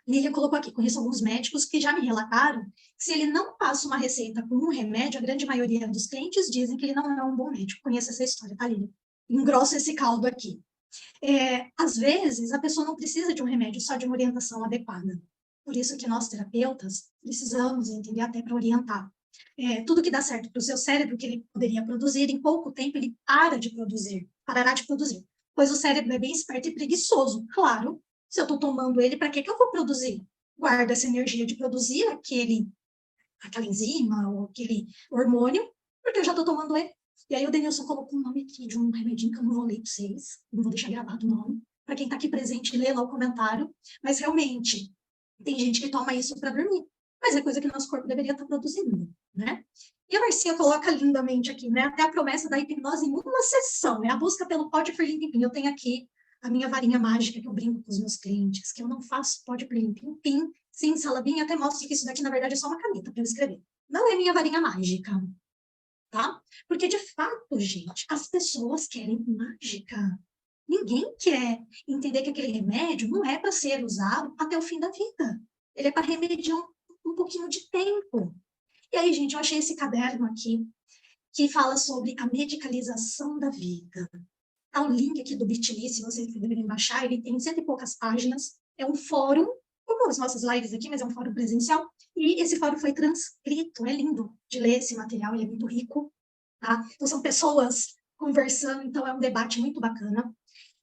Lília colocou aqui, conheço alguns médicos que já me relataram que se ele não passa uma receita com um remédio, a grande maioria dos clientes dizem que ele não é um bom médico. Conheço essa história, tá, Lília? Engrossa esse caldo aqui. Às vezes, a pessoa não precisa de um remédio, só de uma orientação adequada. Por isso que nós, terapeutas, precisamos entender até para orientar. Tudo que dá certo para o seu cérebro, que ele poderia produzir, em pouco tempo ele parará de produzir. Pois o cérebro é bem esperto e preguiçoso, claro. Se eu estou tomando ele, para que eu vou produzir? Guarda essa energia de produzir aquela enzima ou aquele hormônio, porque eu já estou tomando ele. E aí o Denilson colocou um nome aqui de um remedinho que eu não vou ler para vocês, não vou deixar gravado o nome, para quem está aqui presente lê lá o comentário, mas realmente tem gente que toma isso para dormir, mas é coisa que nosso corpo deveria estar produzindo, né? E a Marcinha coloca lindamente aqui, né? Até a promessa da hipnose em uma sessão, né? A busca pelo pó de pirlim-pim. Eu tenho aqui a minha varinha mágica que eu brinco com os meus clientes, que eu não faço pó de pirlim-pim. Sim, Salabim, até mostro que isso daqui, na verdade, é só uma caneta para eu escrever. Não é minha varinha mágica, tá? Porque, de fato, gente, as pessoas querem mágica. Ninguém quer entender que aquele remédio não é para ser usado até o fim da vida. Ele é para remediar um pouquinho de tempo. E aí, gente, eu achei esse caderno aqui que fala sobre a medicalização da vida. Tá o link aqui do Bitly, se vocês deverem baixar, ele tem 100 e poucas páginas. É um fórum, como as nossas lives aqui, mas é um fórum presencial. E esse fórum foi transcrito, é lindo de ler esse material, ele é muito rico. Tá? Então, são pessoas conversando, então é um debate muito bacana.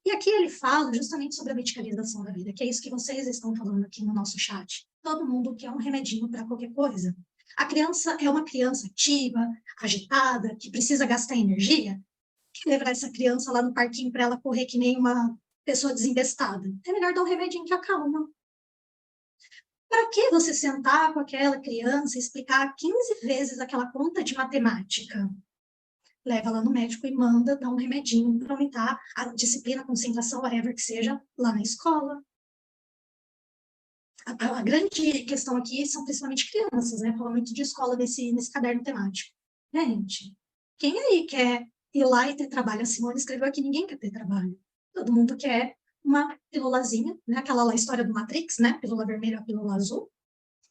E aqui ele fala justamente sobre a medicalização da vida, que é isso que vocês estão falando aqui no nosso chat. Todo mundo quer um remedinho para qualquer coisa. A criança é uma criança ativa, agitada, que precisa gastar energia. Que levar essa criança lá no parquinho para ela correr que nem uma pessoa desembestada? É melhor dar um remedinho que acalma. Para que você sentar com aquela criança e explicar 15 vezes aquela conta de matemática? Leva lá no médico e manda dar um remedinho para aumentar a disciplina, a concentração, whatever que seja, lá na escola. A grande questão aqui são principalmente crianças, né? Fala muito de escola nesse caderno temático. Gente, quem aí quer ir lá e ter trabalho? A Simone escreveu aqui, ninguém quer ter trabalho. Todo mundo quer uma pílulazinha, né? Aquela lá, história do Matrix, né? Pílula vermelha, pílula azul.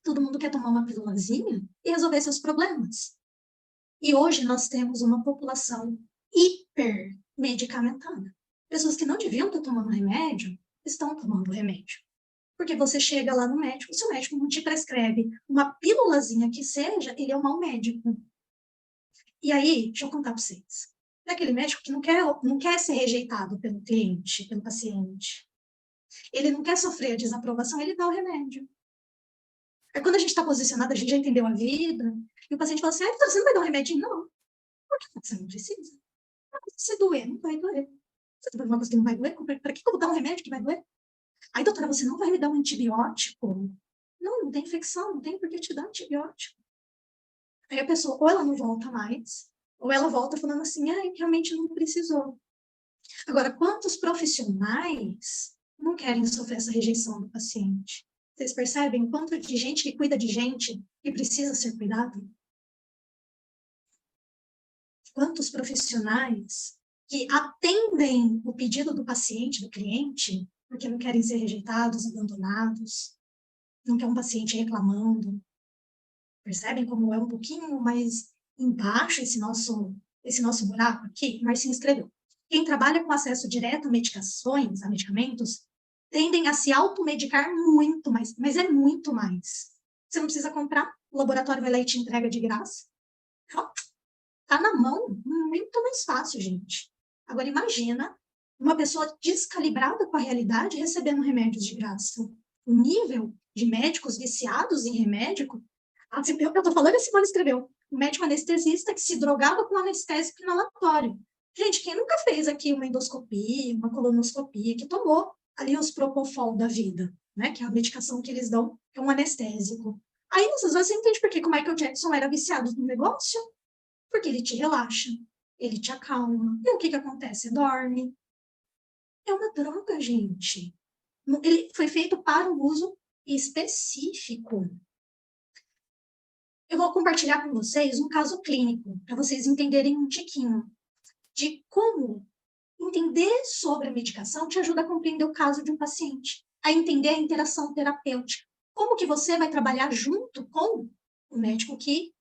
Todo mundo quer tomar uma pílulazinha e resolver seus problemas. E hoje nós temos uma população hipermedicamentada. Pessoas que não deviam estar tomando remédio, estão tomando remédio. Porque você chega lá no médico, se o médico não te prescreve uma pílulazinha que seja, ele é um mau médico. E aí, deixa eu contar para vocês. É aquele médico que não quer ser rejeitado pelo cliente, pelo paciente. Ele não quer sofrer a desaprovação, ele dá o remédio. Aí quando a gente está posicionado, a gente já entendeu a vida, e o paciente fala assim, doutora, você não vai dar um remedinho? Não. Por que você não precisa? Se doer, não vai doer. Você está fazendo uma coisa que não vai doer? Para que eu vou dar um remédio que vai doer? Aí, doutora, você não vai me dar um antibiótico? Não, não tem infecção, não tem por que te dar antibiótico. Aí a pessoa, ou ela não volta mais, ou ela volta falando assim, realmente não precisou. Agora, quantos profissionais não querem sofrer essa rejeição do paciente? Vocês percebem o quanto de gente que cuida de gente e precisa ser cuidado? Quantos profissionais que atendem o pedido do paciente, do cliente, porque não querem ser rejeitados, abandonados, não quer um paciente reclamando. Percebem como é um pouquinho mais embaixo esse nosso buraco aqui? Marcinho escreveu. Quem trabalha com acesso direto a medicações, a medicamentos, tendem a se automedicar muito mais, mas é muito mais. Você não precisa comprar, o laboratório vai lá e te entrega de graça. Tá na mão, muito mais fácil, gente. Agora imagina uma pessoa descalibrada com a realidade recebendo remédios de graça. O nível de médicos viciados em remédio, eu tô falando, esse Simone escreveu, um médico anestesista que se drogava com anestésico inalatório. Gente, quem nunca fez aqui uma endoscopia, uma colonoscopia, que tomou ali os Propofol da vida, né? Que é a medicação que eles dão, que é um anestésico. Aí, nessas vezes, você entende por que o Michael Jackson era viciado no negócio? Porque ele te relaxa, ele te acalma. E o que acontece? Dorme. É uma droga, gente. Ele foi feito para um uso específico. Eu vou compartilhar com vocês um caso clínico, para vocês entenderem um tiquinho de como entender sobre a medicação te ajuda a compreender o caso de um paciente, a entender a interação terapêutica. Como que você vai trabalhar junto com o médico que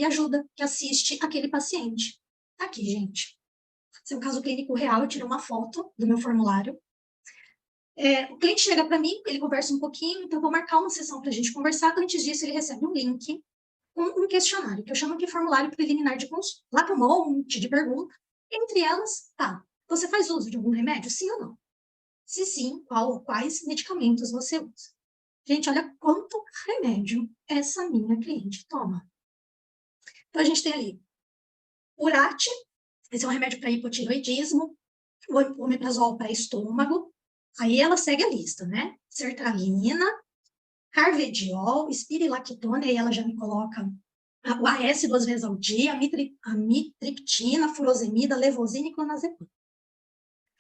ajuda, que assiste aquele paciente. Tá aqui, gente. Esse é um caso clínico real, eu tirei uma foto do meu formulário. O cliente chega para mim, ele conversa um pouquinho, então eu vou marcar uma sessão para a gente conversar. Antes disso, ele recebe um link, um questionário, que eu chamo de formulário preliminar de consulta. Lá tem um monte de perguntas. Entre elas, você faz uso de algum remédio? Sim ou não? Se sim, quais medicamentos você usa? Gente, olha quanto remédio essa minha cliente toma. Então, a gente tem ali Urate, esse é um remédio para hipotireoidismo, o omeprazol para estômago, aí ela segue a lista, né? Sertralina, carvediol, espirulactona, aí ela já me coloca o AS 2 vezes ao dia, amitriptina, furosemida, levosina e clonazepam.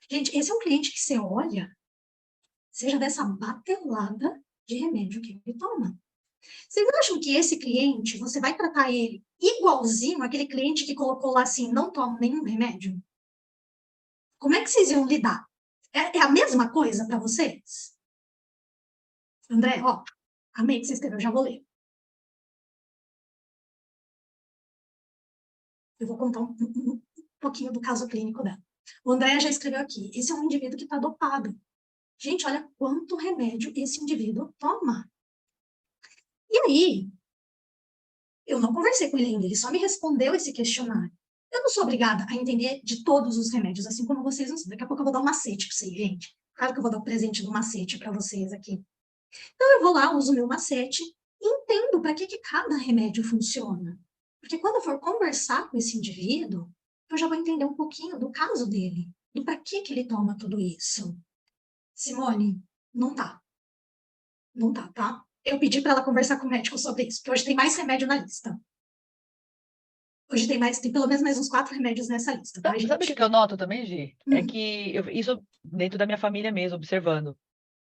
Gente, esse é um cliente que você olha, seja dessa batelada de remédio que ele toma. Vocês acham que esse cliente, você vai tratar ele igualzinho aquele cliente que colocou lá assim, não toma nenhum remédio? Como é que vocês iam lidar? É a mesma coisa para vocês? André, amei que você escreveu, já vou ler. Eu vou contar um pouquinho do caso clínico dela. O André já escreveu aqui, esse é um indivíduo que está dopado. Gente, olha quanto remédio esse indivíduo toma. E aí, eu não conversei com ele ainda, ele só me respondeu esse questionário. Eu não sou obrigada a entender de todos os remédios, assim como vocês não são. Daqui a pouco eu vou dar um macete para vocês, gente. Claro que eu vou dar um presente do macete para vocês aqui. Então, eu vou lá, uso o meu macete e entendo para que cada remédio funciona. Porque quando eu for conversar com esse indivíduo, eu já vou entender um pouquinho do caso dele, do para que ele toma tudo isso. Simone, não tá. Não tá, tá? Eu pedi para ela conversar com o médico sobre isso, porque hoje tem mais remédio na lista. Hoje tem pelo menos mais uns 4 remédios nessa lista, tá, gente? Sabe o que eu noto também, Gi? É que isso dentro da minha família mesmo, observando.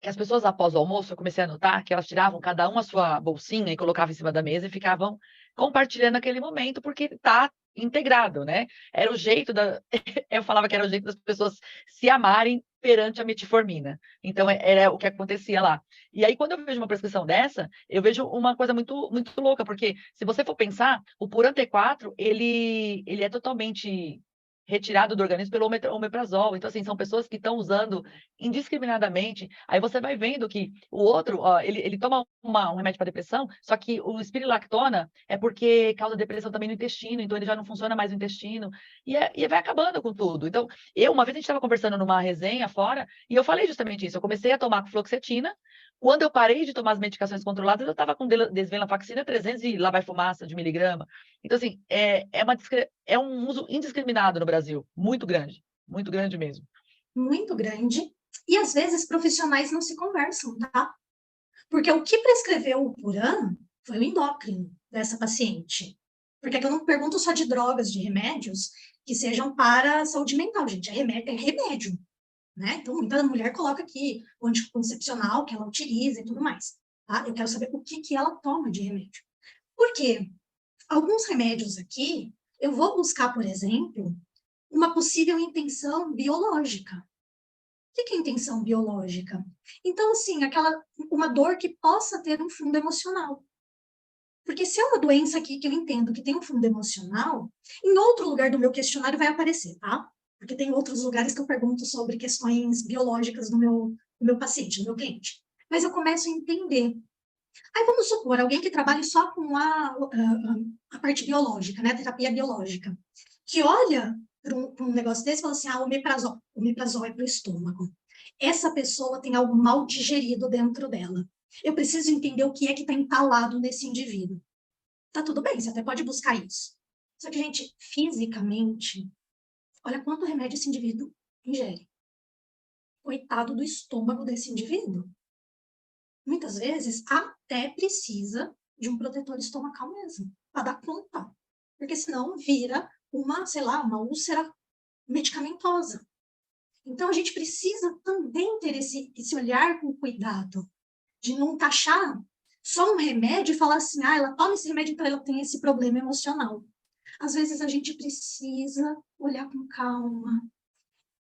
que as pessoas, após o almoço, eu comecei a notar que elas tiravam cada uma a sua bolsinha e colocavam em cima da mesa e ficavam compartilhando aquele momento, porque está integrado, né? Era o jeito eu falava que era o jeito das pessoas se amarem perante a metformina. Então, era o que acontecia lá. E aí, quando eu vejo uma prescrição dessa, eu vejo uma coisa muito, muito louca, porque se você for pensar, o Puran T4, ele é totalmente retirado do organismo pelo omeprazol. Então, assim, são pessoas que estão usando indiscriminadamente. Aí você vai vendo que o outro, ó, ele toma um remédio para depressão, só que o espirulactona é porque causa depressão também no intestino, então ele já não funciona mais no intestino, e vai acabando com tudo. Então, uma vez a gente estava conversando numa resenha fora, e eu falei justamente isso. Eu comecei a tomar fluoxetina. Quando eu parei de tomar as medicações controladas, eu estava com desvenlafaxina 300 e lá vai fumaça de miligrama. Então, assim, é um uso indiscriminado no Brasil, muito grande mesmo. Muito grande. E às vezes profissionais não se conversam, tá? Porque o que prescreveu o Puran foi o endócrino dessa paciente. Porque é que eu não pergunto só de drogas, de remédios que sejam para a saúde mental, gente. É remédio, né? Então, muita mulher coloca aqui o anticoncepcional que ela utiliza e tudo mais. Tá? Eu quero saber o que ela toma de remédio. Por quê? Alguns remédios aqui, eu vou buscar, por exemplo, uma possível intenção biológica. O que é intenção biológica? Então, assim, uma dor que possa ter um fundo emocional. Porque se é uma doença aqui que eu entendo que tem um fundo emocional, em outro lugar do meu questionário vai aparecer, tá? Porque tem outros lugares que eu pergunto sobre questões biológicas do meu paciente, do meu cliente. Mas eu começo a entender. Aí vamos supor, alguém que trabalhe só com a parte biológica, né? A terapia biológica, que olha para um negócio desse e fala assim, omeprazol é para o estômago. Essa pessoa tem algo mal digerido dentro dela. Eu preciso entender o que é que está entalado nesse indivíduo. Tá tudo bem, você até pode buscar isso. Só que, gente, fisicamente, olha quanto remédio esse indivíduo ingere. Coitado do estômago desse indivíduo. Muitas vezes, até precisa de um protetor estomacal mesmo, para dar conta. Porque senão vira uma úlcera medicamentosa. Então, a gente precisa também ter esse olhar com cuidado, de não taxar só um remédio e falar assim, ela toma esse remédio, então ela tem esse problema emocional. Às vezes, a gente precisa olhar com calma,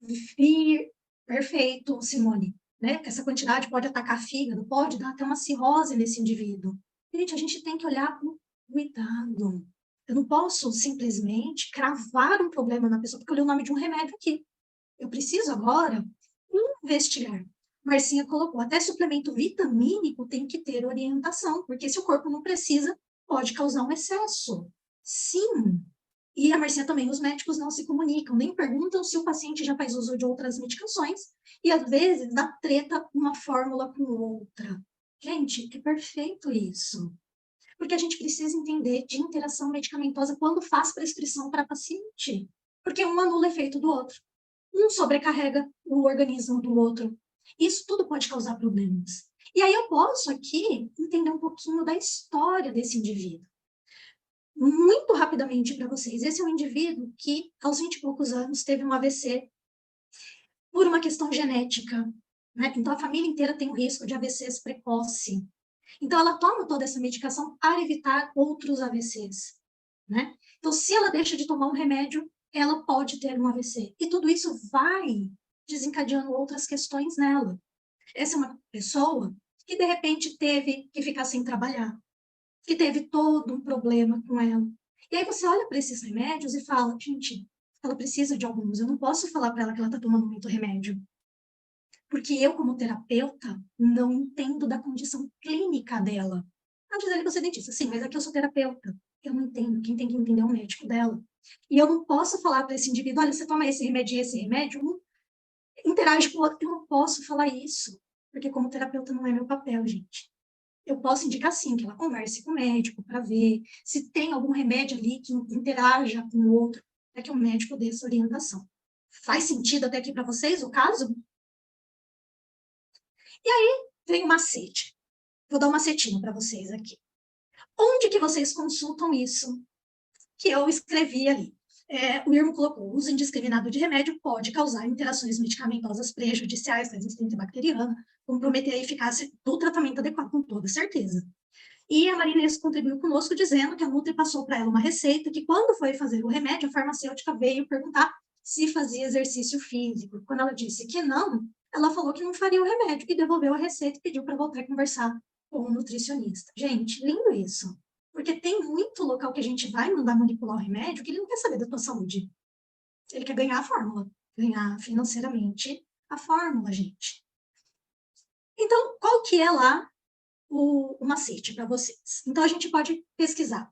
vir, perfeito, Simone, né? Que essa quantidade pode atacar fígado, pode dar até uma cirrose nesse indivíduo. Gente, a gente tem que olhar com cuidado. Eu não posso simplesmente cravar um problema na pessoa porque eu li o nome de um remédio aqui. Eu preciso agora investigar. Marcinha colocou, até suplemento vitamínico tem que ter orientação, porque se o corpo não precisa, pode causar um excesso. Sim. E a Marcinha também, os médicos não se comunicam, nem perguntam se o paciente já faz uso de outras medicações, e às vezes dá treta uma fórmula com outra. Gente, é perfeito isso. Porque a gente precisa entender de interação medicamentosa quando faz prescrição para paciente. Porque um anula o efeito do outro. Um sobrecarrega o organismo do outro. Isso tudo pode causar problemas. E aí eu posso aqui entender um pouquinho da história desse indivíduo. Muito rapidamente para vocês. Esse é um indivíduo que, aos 20 e poucos anos, teve um AVC por uma questão genética. Né? Então, a família inteira tem o risco de AVCs precoce. Então, ela toma toda essa medicação para evitar outros AVCs. Né? Então, se ela deixa de tomar um remédio, ela pode ter um AVC. E tudo isso vai desencadeando outras questões nela. Essa é uma pessoa que, de repente, teve que ficar sem trabalhar, que teve todo um problema com ela. E aí você olha para esses remédios e fala, gente, ela precisa de alguns, eu não posso falar para ela que ela está tomando muito remédio. Porque eu, como terapeuta, não entendo da condição clínica dela. Antes dele ser dentista, sim, mas aqui eu sou terapeuta. Eu não entendo, quem tem que entender é o médico dela. E eu não posso falar para esse indivíduo, olha, você toma esse remédio e esse remédio, um interage com o outro. Eu não posso falar isso, porque como terapeuta não é meu papel, gente. Eu posso indicar sim que ela converse com o médico para ver se tem algum remédio ali que interaja com o outro, para que o médico dê essa orientação. Faz sentido até aqui para vocês o caso? E aí vem o macete. Vou dar um macetinho para vocês aqui. Onde que vocês consultam isso que eu escrevi ali? O Irmo colocou, o uso indiscriminado de remédio pode causar interações medicamentosas prejudiciais, resistência bacteriana, comprometer a eficácia do tratamento adequado, com toda certeza. E a Maria Inês contribuiu conosco dizendo que a Nutri passou para ela uma receita que, quando foi fazer o remédio, a farmacêutica veio perguntar se fazia exercício físico. Quando ela disse que não, ela falou que não faria o remédio e devolveu a receita e pediu para voltar a conversar com o nutricionista. Gente, lindo isso. Porque tem muito local que a gente vai mandar manipular o remédio que ele não quer saber da tua saúde. Ele quer ganhar a fórmula, ganhar financeiramente a fórmula, gente. Então, qual que é lá o macete para vocês? Então, a gente pode pesquisar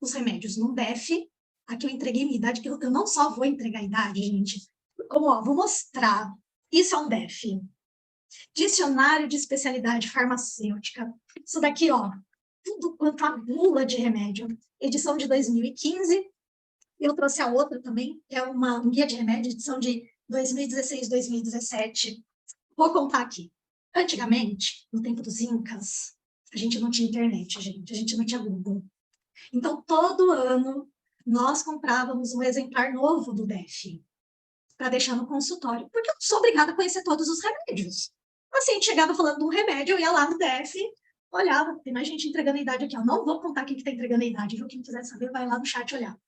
os remédios no DEF. Aqui eu entreguei minha idade. Eu não só vou entregar a idade, gente, como, ó, vou mostrar. Isso é um DEF. Dicionário de Especialidade Farmacêutica. Isso daqui, ó, tudo quanto a bula de remédio. Edição de 2015. Eu trouxe a outra também, que é um guia de remédio, edição de 2016, 2017. Vou contar aqui. Antigamente, no tempo dos Incas, a gente não tinha internet, gente. A gente não tinha Google. Então, todo ano, nós comprávamos um exemplar novo do DEF para deixar no consultório, porque eu não sou obrigada a conhecer todos os remédios. Assim, a gente chegava falando de um remédio, eu ia lá no DEF, olhava, tem mais gente entregando a idade aqui, ó. Não vou contar quem que está entregando a idade, viu? Quem quiser saber, vai lá no chat olhar.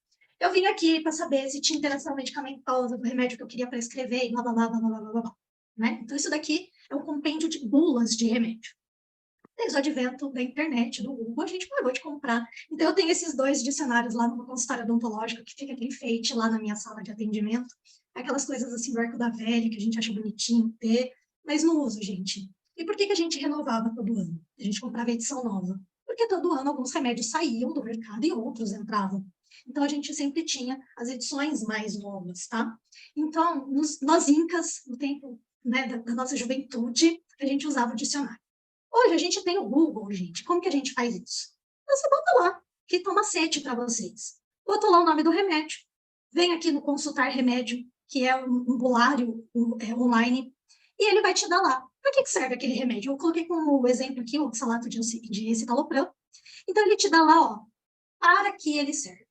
Eu vim aqui para saber se tinha interação medicamentosa do remédio que eu queria prescrever, e blá, blá, blá, blá, blá, blá, blá, né? Então, isso daqui é um compêndio de bulas de remédio. Desde o advento da internet, do Google, a gente parou de comprar. Então, eu tenho esses 2 dicionários lá numa consultória odontológica, que fica aquele enfeite lá na minha sala de atendimento. Aquelas coisas assim do arco da velha, que a gente acha bonitinho ter, mas não uso, gente. E por que a gente renovava todo ano? A gente comprava edição nova. Porque todo ano alguns remédios saíam do mercado e outros entravam. Então, a gente sempre tinha as edições mais novas, tá? Então, nós Incas, no tempo, né, da nossa juventude, a gente usava o dicionário. Hoje a gente tem o Google, gente. Como que a gente faz isso? Você bota lá, que toma macete para vocês. Bota lá o nome do remédio. Vem aqui no consultar remédio, que é um bulário online, e ele vai te dar lá. Para que serve aquele remédio? Eu coloquei como exemplo aqui o oxalato de escitalopram. Então, ele te dá lá, ó, para que ele serve.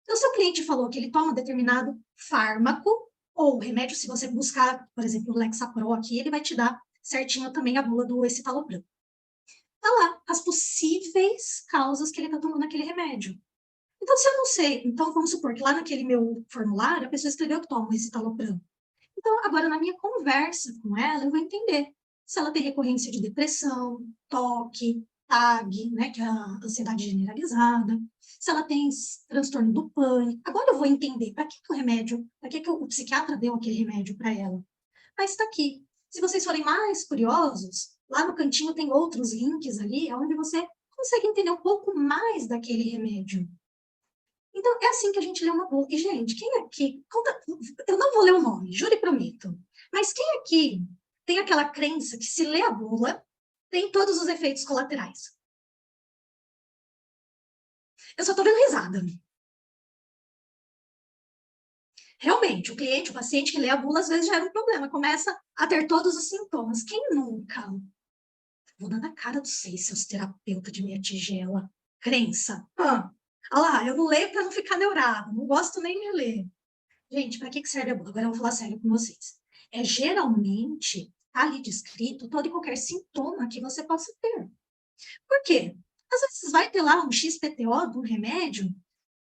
Então, se o cliente falou que ele toma determinado fármaco, ou remédio, se você buscar, por exemplo, o Lexapro aqui, ele vai te dar certinho também a bula do escitalopram. Tá lá, as possíveis causas que ele está tomando aquele remédio. Então, se eu não sei, então vamos supor que lá naquele meu formulário, a pessoa escreveu que toma escitalopram. Então, agora na minha conversa com ela, eu vou entender se ela tem recorrência de depressão, TOC, TAG, né, que é a ansiedade generalizada, se ela tem transtorno do pânico. Agora eu vou entender para que o remédio, para que o psiquiatra deu aquele remédio para ela. Mas está aqui. Se vocês forem mais curiosos, lá no cantinho tem outros links ali, onde você consegue entender um pouco mais daquele remédio. Então, é assim que a gente lê uma bula. E, gente, quem aqui... Eu não vou ler o nome, juro e prometo. Mas quem aqui tem aquela crença que se lê a bula, tem todos os efeitos colaterais? Eu só estou vendo risada. Realmente, o cliente, o paciente que lê a bula, às vezes gera um problema, começa a ter todos os sintomas. Quem nunca? Vou dar na cara dos seus terapeutas de minha tigela. Crença. Olha lá, eu não leio para não ficar neurado, não gosto nem de ler. Gente, para que serve a bula? Agora eu vou falar sério com vocês. Geralmente, tá ali descrito todo e qualquer sintoma que você possa ter. Por quê? Às vezes vai ter lá um XPTO de um remédio,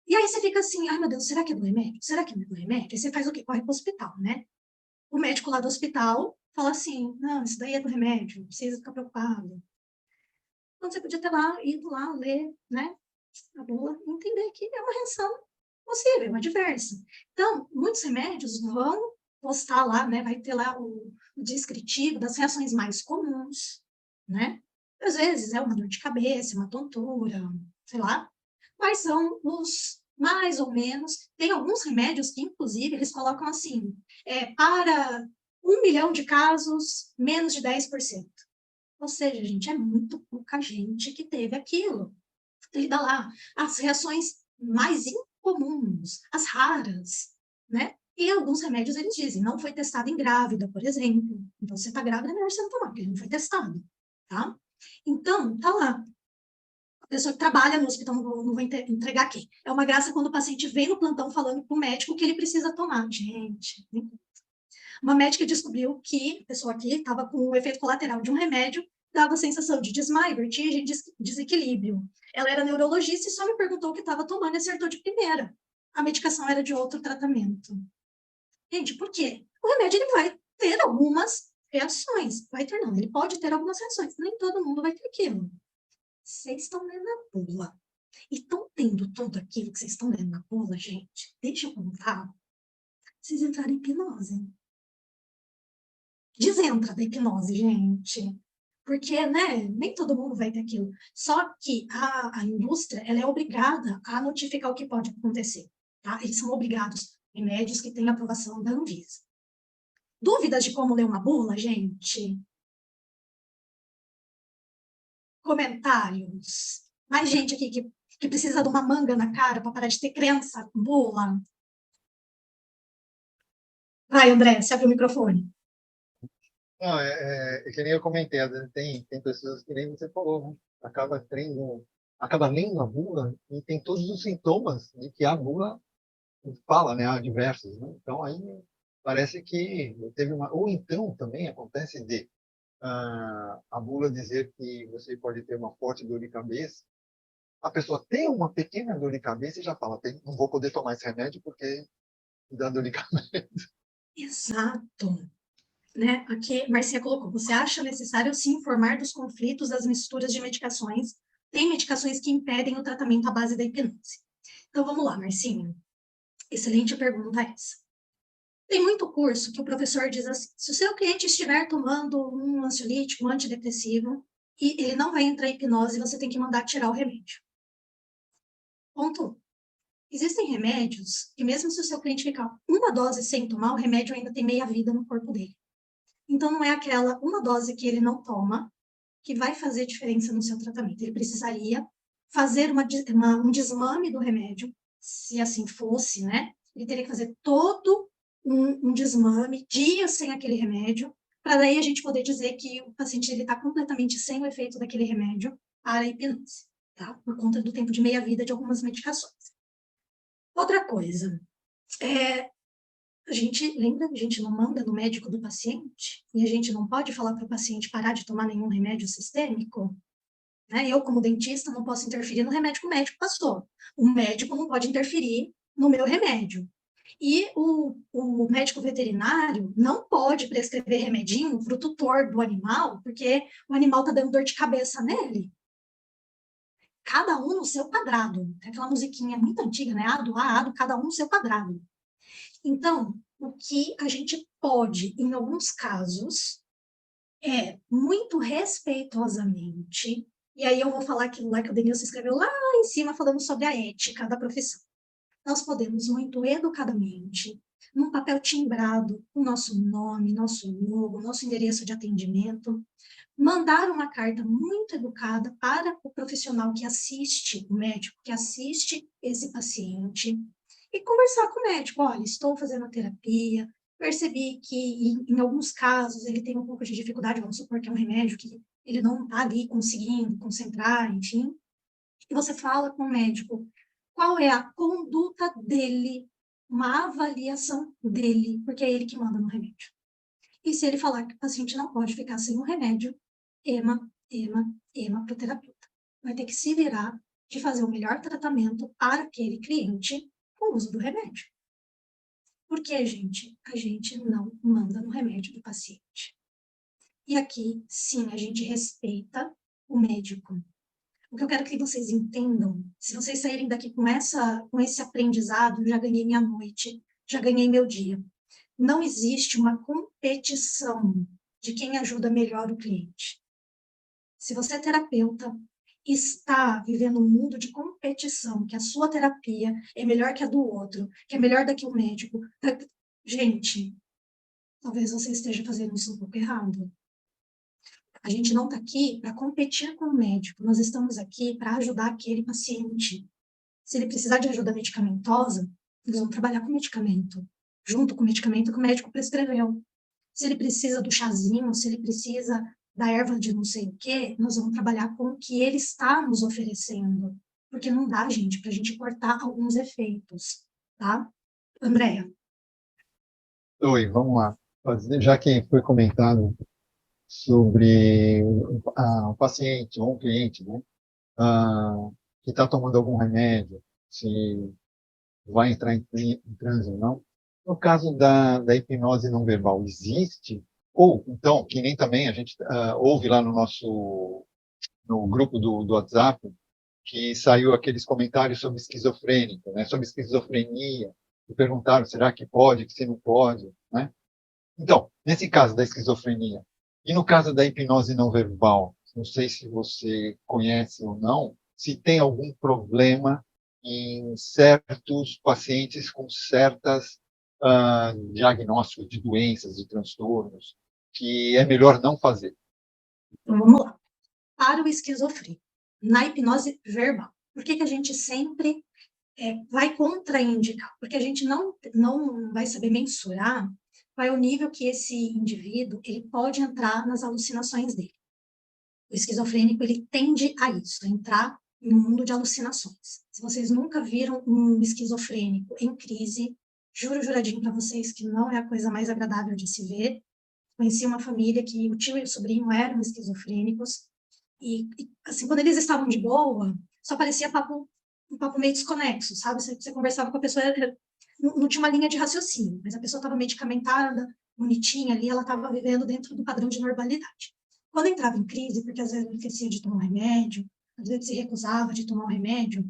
e aí você fica assim, ai meu Deus, será que é do remédio? Será que não é do remédio? Aí você faz o quê? Corre para o hospital, né? O médico lá do hospital fala assim, não, isso daí é do remédio, não precisa ficar preocupado. Então você podia ter lá, ido lá, ler, né, a bula, e entender que é uma reação possível, uma adversa. Então, muitos remédios vão postar lá, né, vai ter lá o descritivo das reações mais comuns, né? Às vezes é uma dor de cabeça, uma tontura, sei lá. Quais são os mais ou menos? Tem alguns remédios que, inclusive, eles colocam assim, para 1 milhão de casos, menos de 10%. Ou seja, gente, é muito pouca gente que teve aquilo. Ele dá lá as reações mais incomuns, as raras, né? E alguns remédios eles dizem, não foi testado em grávida, por exemplo. Então, se você está grávida, é melhor você não tomar, porque ele não foi testado, tá? Então, tá lá. A pessoa que trabalha no hospital, não vou entregar aqui. É uma graça quando o paciente vem no plantão falando para o médico que ele precisa tomar. Gente, Uma médica descobriu que a pessoa aqui estava com o efeito colateral de um remédio, dava sensação de desmaio, vertigem, desequilíbrio. Ela era neurologista e só me perguntou o que estava tomando e acertou de primeira. A medicação era de outro tratamento. Gente, por quê? O remédio ele vai ter algumas reações. Vai ter, não, ele pode ter algumas reações. Nem todo mundo vai ter aquilo. Vocês estão lendo a bula. E estão tendo tudo aquilo que vocês estão lendo na bula, gente. Deixa eu contar. Vocês entraram em hipnose. Desentra da hipnose, gente. Porque, né, nem todo mundo vai ter aquilo. Só que a indústria, ela é obrigada a notificar o que pode acontecer. Tá? Eles são obrigados, remédios que têm aprovação da Anvisa. Dúvidas de como ler uma bula, gente? Comentários. Mais gente aqui que precisa de uma manga na cara para parar de ter crença com bula. Vai, André, você abre o microfone. Não, é que nem eu comentei, às vezes tem pessoas que nem você falou, né? Acaba lendo a bula e tem todos os sintomas de que a bula fala, né? Há diversos, né? Então aí parece que teve uma... Ou então também acontece de a bula dizer que você pode ter uma forte dor de cabeça, a pessoa tem uma pequena dor de cabeça e já fala, não vou poder tomar esse remédio porque me dá dor de cabeça. Exato. Né? Aqui, Marcia colocou, você acha necessário se informar dos conflitos das misturas de medicações? Tem medicações que impedem o tratamento à base da hipnose. Então, vamos lá, Marcinha. Excelente pergunta essa. Tem muito curso que o professor diz assim, se o seu cliente estiver tomando um ansiolítico, um antidepressivo, e ele não vai entrar em hipnose, você tem que mandar tirar o remédio. Ponto 1. Existem remédios que mesmo se o seu cliente ficar uma dose sem tomar, o remédio ainda tem meia vida no corpo dele. Então, não é aquela uma dose que ele não toma que vai fazer diferença no seu tratamento. Ele precisaria fazer um desmame do remédio, se assim fosse, né? Ele teria que fazer todo um desmame, dias sem aquele remédio, para daí a gente poder dizer que o paciente está completamente sem o efeito daquele remédio para a hipnose, tá? Por conta do tempo de meia-vida de algumas medicações. Outra coisa, a gente não manda no médico do paciente e a gente não pode falar para o paciente parar de tomar nenhum remédio sistêmico. Né? Eu, como dentista, não posso interferir no remédio que o médico passou. O médico não pode interferir no meu remédio. E o médico veterinário não pode prescrever remedinho para o tutor do animal, porque o animal está dando dor de cabeça nele. Cada um no seu quadrado. Aquela musiquinha muito antiga, né? A, cada um no seu quadrado. Então, o que a gente pode, em alguns casos, é muito respeitosamente, e aí eu vou falar aquilo lá que o Denilson escreveu lá em cima, falando sobre a ética da profissão. Nós podemos, muito educadamente, num papel timbrado, o nosso nome, nosso logo, nosso endereço de atendimento, mandar uma carta muito educada para o profissional que assiste, o médico que assiste esse paciente, e conversar com o médico, olha, estou fazendo a terapia, percebi que em alguns casos ele tem um pouco de dificuldade, vamos supor que é um remédio que ele não está ali conseguindo concentrar, enfim, e você fala com o médico qual é a conduta dele, uma avaliação dele, porque é ele que manda no remédio. E se ele falar que o paciente não pode ficar sem o remédio, ema para o terapeuta. Vai ter que se virar de fazer o melhor tratamento para aquele cliente com o uso do remédio. Porque, a gente não manda no remédio do paciente. E aqui, sim, a gente respeita o médico. O que eu quero que vocês entendam, se vocês saírem daqui com esse aprendizado, já ganhei minha noite, já ganhei meu dia. Não existe uma competição de quem ajuda melhor o cliente. Se você é terapeuta, está vivendo um mundo de competição, que a sua terapia é melhor que a do outro, que é melhor da que o médico. Gente, talvez você esteja fazendo isso um pouco errado. A gente não está aqui para competir com o médico, nós estamos aqui para ajudar aquele paciente. Se ele precisar de ajuda medicamentosa, nós vamos trabalhar com medicamento, junto com o medicamento que o médico prescreveu. Se ele precisa do chazinho, se ele precisa da erva de não sei o quê, nós vamos trabalhar com o que ele está nos oferecendo. Porque não dá, gente, para a gente cortar alguns efeitos, tá? Andréa. Oi, vamos lá. Já que foi comentado sobre o paciente ou um cliente, né, que está tomando algum remédio, se vai entrar em transe ou não. No caso da hipnose não verbal, existe? Ou, então, que nem também a gente ouve lá no grupo do WhatsApp, que saiu aqueles comentários sobre esquizofrênico, né, sobre esquizofrenia, e perguntaram, será que pode, que se não pode, né? Então, nesse caso da esquizofrenia, e no caso da hipnose não verbal, não sei se você conhece ou não, se tem algum problema em certos pacientes com certas diagnósticos de doenças, de transtornos, que é melhor não fazer. Então, vamos lá. Para o esquizofrênico, na hipnose verbal, por que a gente sempre vai contraindicar? Porque a gente não vai saber mensurar qual é o nível que esse indivíduo ele pode entrar nas alucinações dele. O esquizofrênico ele tende a isso, a entrar no mundo de alucinações. Se vocês nunca viram um esquizofrênico em crise, juradinho para vocês que não é a coisa mais agradável de se ver. Conheci uma família que o tio e o sobrinho eram esquizofrênicos e assim, quando eles estavam de boa, só parecia um papo meio desconexo, sabe? Você conversava com a pessoa, não tinha uma linha de raciocínio, mas a pessoa estava medicamentada, bonitinha ali, ela estava vivendo dentro do padrão de normalidade. Quando entrava em crise, porque às vezes não esquecia de tomar um remédio, às vezes se recusava de tomar um remédio,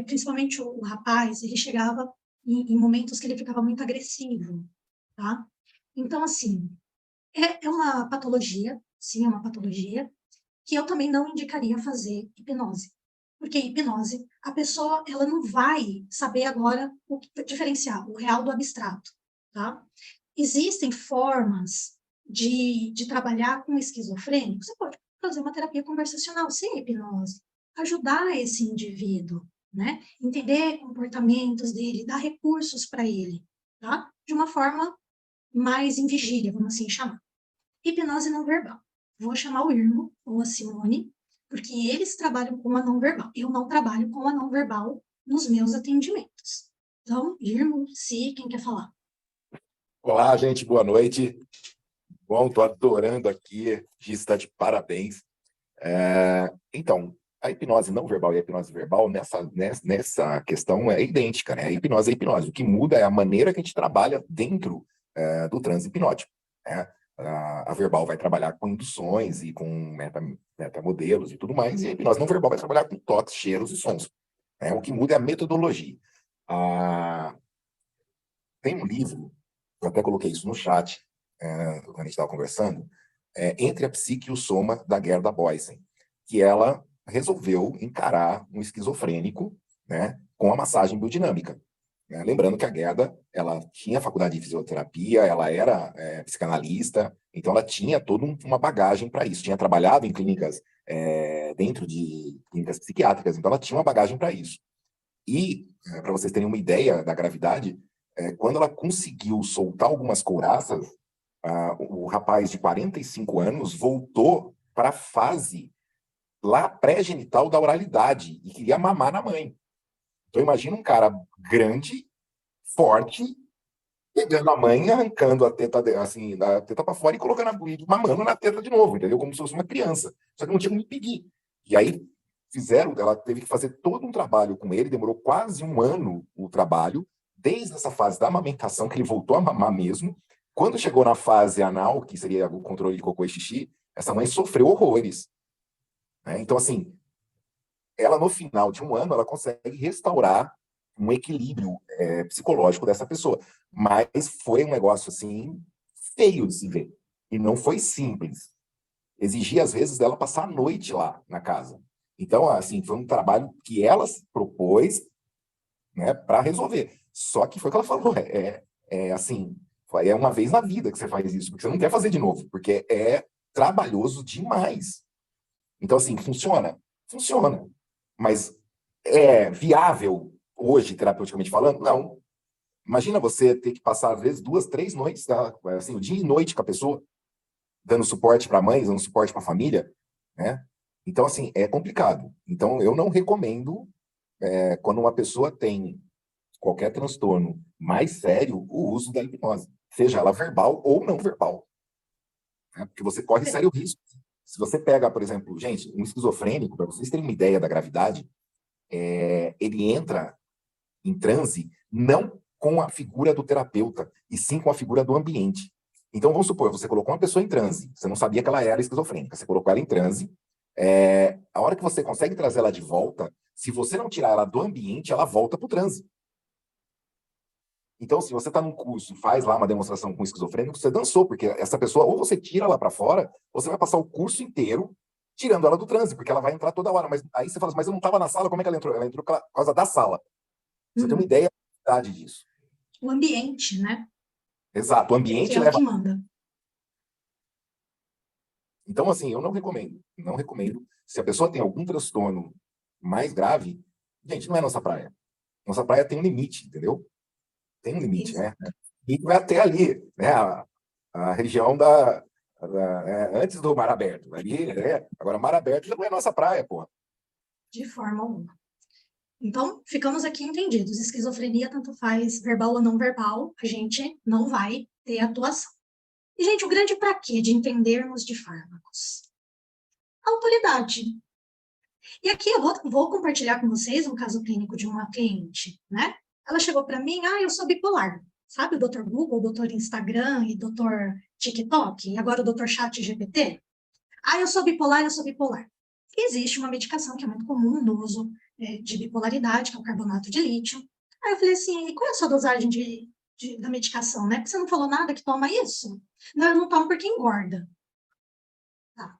principalmente o rapaz, ele chegava em momentos que ele ficava muito agressivo, tá? Então, assim, é uma patologia, sim, é uma patologia, que eu também não indicaria fazer hipnose. Porque hipnose, a pessoa, ela não vai saber agora diferenciar o real do abstrato, tá? Existem formas de trabalhar com esquizofrênico. Você pode fazer uma terapia conversacional sem hipnose, ajudar esse indivíduo, né? Entender comportamentos dele, dar recursos para ele, tá? De uma forma mais em vigília, vamos assim chamar. Hipnose não verbal. Vou chamar o Irmo ou a Simone, porque eles trabalham com a não verbal. Eu não trabalho com a não verbal nos meus atendimentos. Então, Irmo, Si, quem quer falar? Olá, gente, boa noite. Bom, estou adorando aqui, Giz está de parabéns. Então, a hipnose não verbal e a hipnose verbal, nessa questão, é idêntica, né? A hipnose é hipnose. O que muda é a maneira que a gente trabalha dentro do transe hipnótico, né? A verbal vai trabalhar com induções e com metamodelos e tudo mais, e a hipnose não verbal vai trabalhar com toques, cheiros e sons, né? O que muda é a metodologia. Tem um livro, eu até coloquei isso no chat, quando a gente estava conversando, Entre a Psique e o Soma, da Gerda Boysen, que ela resolveu encarar um esquizofrênico, né, com a massagem biodinâmica. Lembrando que a Gerda, ela tinha faculdade de fisioterapia, ela era psicanalista, então ela tinha toda uma bagagem para isso. Tinha trabalhado em clínicas, dentro de clínicas psiquiátricas, então ela tinha uma bagagem para isso. E, para vocês terem uma ideia da gravidade, quando ela conseguiu soltar algumas couraças, o rapaz de 45 anos voltou para a fase lá pré-genital da oralidade e queria mamar na mãe. Então imagina um cara grande, forte, pegando a mãe, arrancando a teta, assim, da teta para fora e colocando mamando na teta de novo, entendeu? Como se fosse uma criança. Só que não tinha como impedir. E aí ela teve que fazer todo um trabalho com ele, demorou quase um ano o trabalho, desde essa fase da amamentação, que ele voltou a mamar mesmo. Quando chegou na fase anal, que seria o controle de cocô e xixi, essa mãe sofreu horrores, né? Então, assim, ela no final de um ano, ela consegue restaurar um equilíbrio psicológico dessa pessoa. Mas foi um negócio, assim, feio de se ver. E não foi simples. Exigia, às vezes, dela passar a noite lá na casa. Então, assim, foi um trabalho que ela se propôs, né, para resolver. Só que foi o que ela falou, assim, é uma vez na vida que você faz isso, porque você não quer fazer de novo, porque é trabalhoso demais. Então, assim, funciona? Funciona. Mas é viável hoje, terapeuticamente falando? Não. Imagina você ter que passar, às vezes, 2, 3 noites, tá? Assim, o dia e noite com a pessoa, dando suporte para a mãe, dando suporte para a família, né? Então, assim, é complicado. Então, eu não recomendo, quando uma pessoa tem qualquer transtorno mais sério, o uso da hipnose. seja ela verbal ou não verbal, né? Porque você corre sério risco. Se você pega, por exemplo, gente, um esquizofrênico, para vocês terem uma ideia da gravidade, ele entra em transe não com a figura do terapeuta, e sim com a figura do ambiente. Então, vamos supor, você colocou uma pessoa em transe, você não sabia que ela era esquizofrênica, você colocou ela em transe, a hora que você consegue trazer ela de volta, se você não tirar ela do ambiente, ela volta para o transe. Então, se você está num curso, faz lá uma demonstração com esquizofrênico, você dançou, porque essa pessoa, ou você tira ela para fora, ou você vai passar o curso inteiro tirando ela do transe, porque ela vai entrar toda hora. Mas aí você fala assim, mas eu não estava na sala, como é que ela entrou? Ela entrou por causa da sala. Você tem uma ideia da quantidade disso. O ambiente, né? Exato, o Que ambiente é o leva. que manda. Então, assim, eu não recomendo. Não recomendo. Se a pessoa tem algum transtorno mais grave, gente, não é nossa praia. Nossa praia tem um limite, entendeu? Tem um limite, né? E vai até ali, né? A região antes do mar aberto. Ali, agora, mar aberto já não é nossa praia, porra. De forma alguma. Então, ficamos aqui entendidos. Esquizofrenia, tanto faz verbal ou não verbal, a gente não vai ter atuação. E, gente, o grande para quê de entendermos de fármacos? Autoridade. E aqui eu vou compartilhar com vocês um caso clínico de uma cliente, né? Ela chegou para mim, eu sou bipolar. Sabe o Dr. Google, o Dr. Instagram e Dr. TikTok? E agora o Dr. Chat GPT? Eu sou bipolar, eu sou bipolar. Existe uma medicação que é muito comum no uso de bipolaridade, que é o carbonato de lítio. Aí eu falei assim, e qual é a sua dosagem da medicação, né? Porque você não falou nada que toma isso? Não, eu não tomo porque engorda. Tá.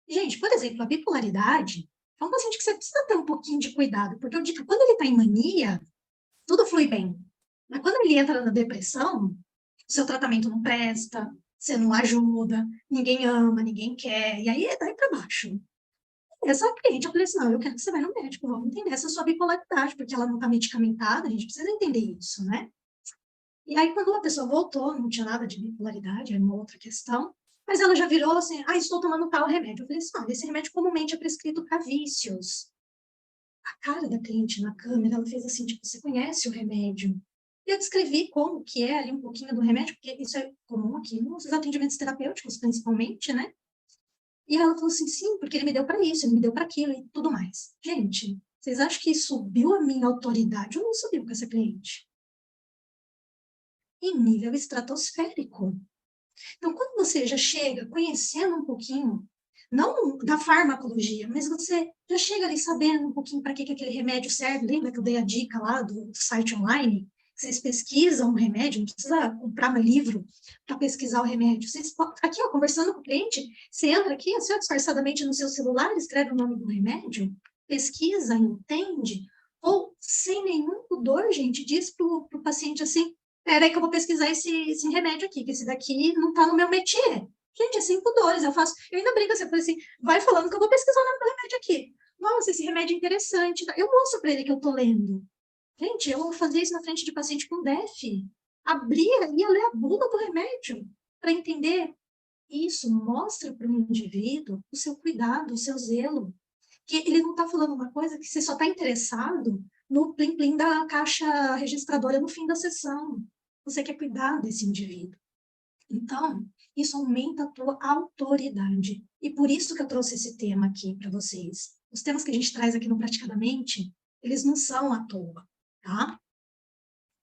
Gente, por exemplo, a bipolaridade é um paciente que você precisa ter um pouquinho de cuidado, porque eu digo, quando ele está em mania, tudo flui bem. Mas quando ele entra na depressão, o seu tratamento não presta, você não ajuda, ninguém ama, ninguém quer, e aí é daí para baixo. Essa cliente, eu falei assim, não, eu quero que você vá no médico, vamos entender essa sua bipolaridade, porque ela não está medicamentada, a gente precisa entender isso, né? E aí, quando a pessoa voltou, não tinha nada de bipolaridade, era uma outra questão, mas ela já virou assim, estou tomando tal remédio. Eu falei assim, não, esse remédio comumente é prescrito para vícios. A cara da cliente na câmera, ela fez assim, tipo, você conhece o remédio? E eu descrevi como que é ali um pouquinho do remédio, porque isso é comum aqui nos atendimentos terapêuticos, principalmente, né? E ela falou assim, sim, porque ele me deu para isso, ele me deu para aquilo e tudo mais. Gente, vocês acham que subiu a minha autoridade ou não subiu com essa cliente? Em nível estratosférico. Então, quando você já chega conhecendo um pouquinho, não da farmacologia, mas você já chega ali sabendo um pouquinho para que aquele remédio serve, lembra que eu dei a dica lá do site online? Vocês pesquisam o remédio, não precisa comprar um livro para pesquisar o remédio. Vocês, aqui, conversando com o cliente, você entra aqui, assim, disfarçadamente no seu celular, escreve o nome do remédio, pesquisa, entende, ou sem nenhum pudor, gente, diz para o paciente assim, peraí que eu vou pesquisar esse remédio aqui, que esse daqui não está no meu métier. Gente, é 5 dólares, eu ainda brinco assim, eu falei assim, vai falando que eu vou pesquisar o nome do remédio aqui. Nossa, esse remédio é interessante. Eu mostro para ele que eu estou lendo. Gente, eu fazia isso na frente de paciente com DEF. Abria, ia ler a bula do remédio para entender. Isso mostra para o indivíduo o seu cuidado, o seu zelo. Que ele não está falando uma coisa que você só está interessado no plim-plim da caixa registradora no fim da sessão. Você quer cuidar desse indivíduo. Então, isso aumenta a tua autoridade. E por isso que eu trouxe esse tema aqui para vocês. Os temas que a gente traz aqui no Praticadamente, eles não são à toa, tá?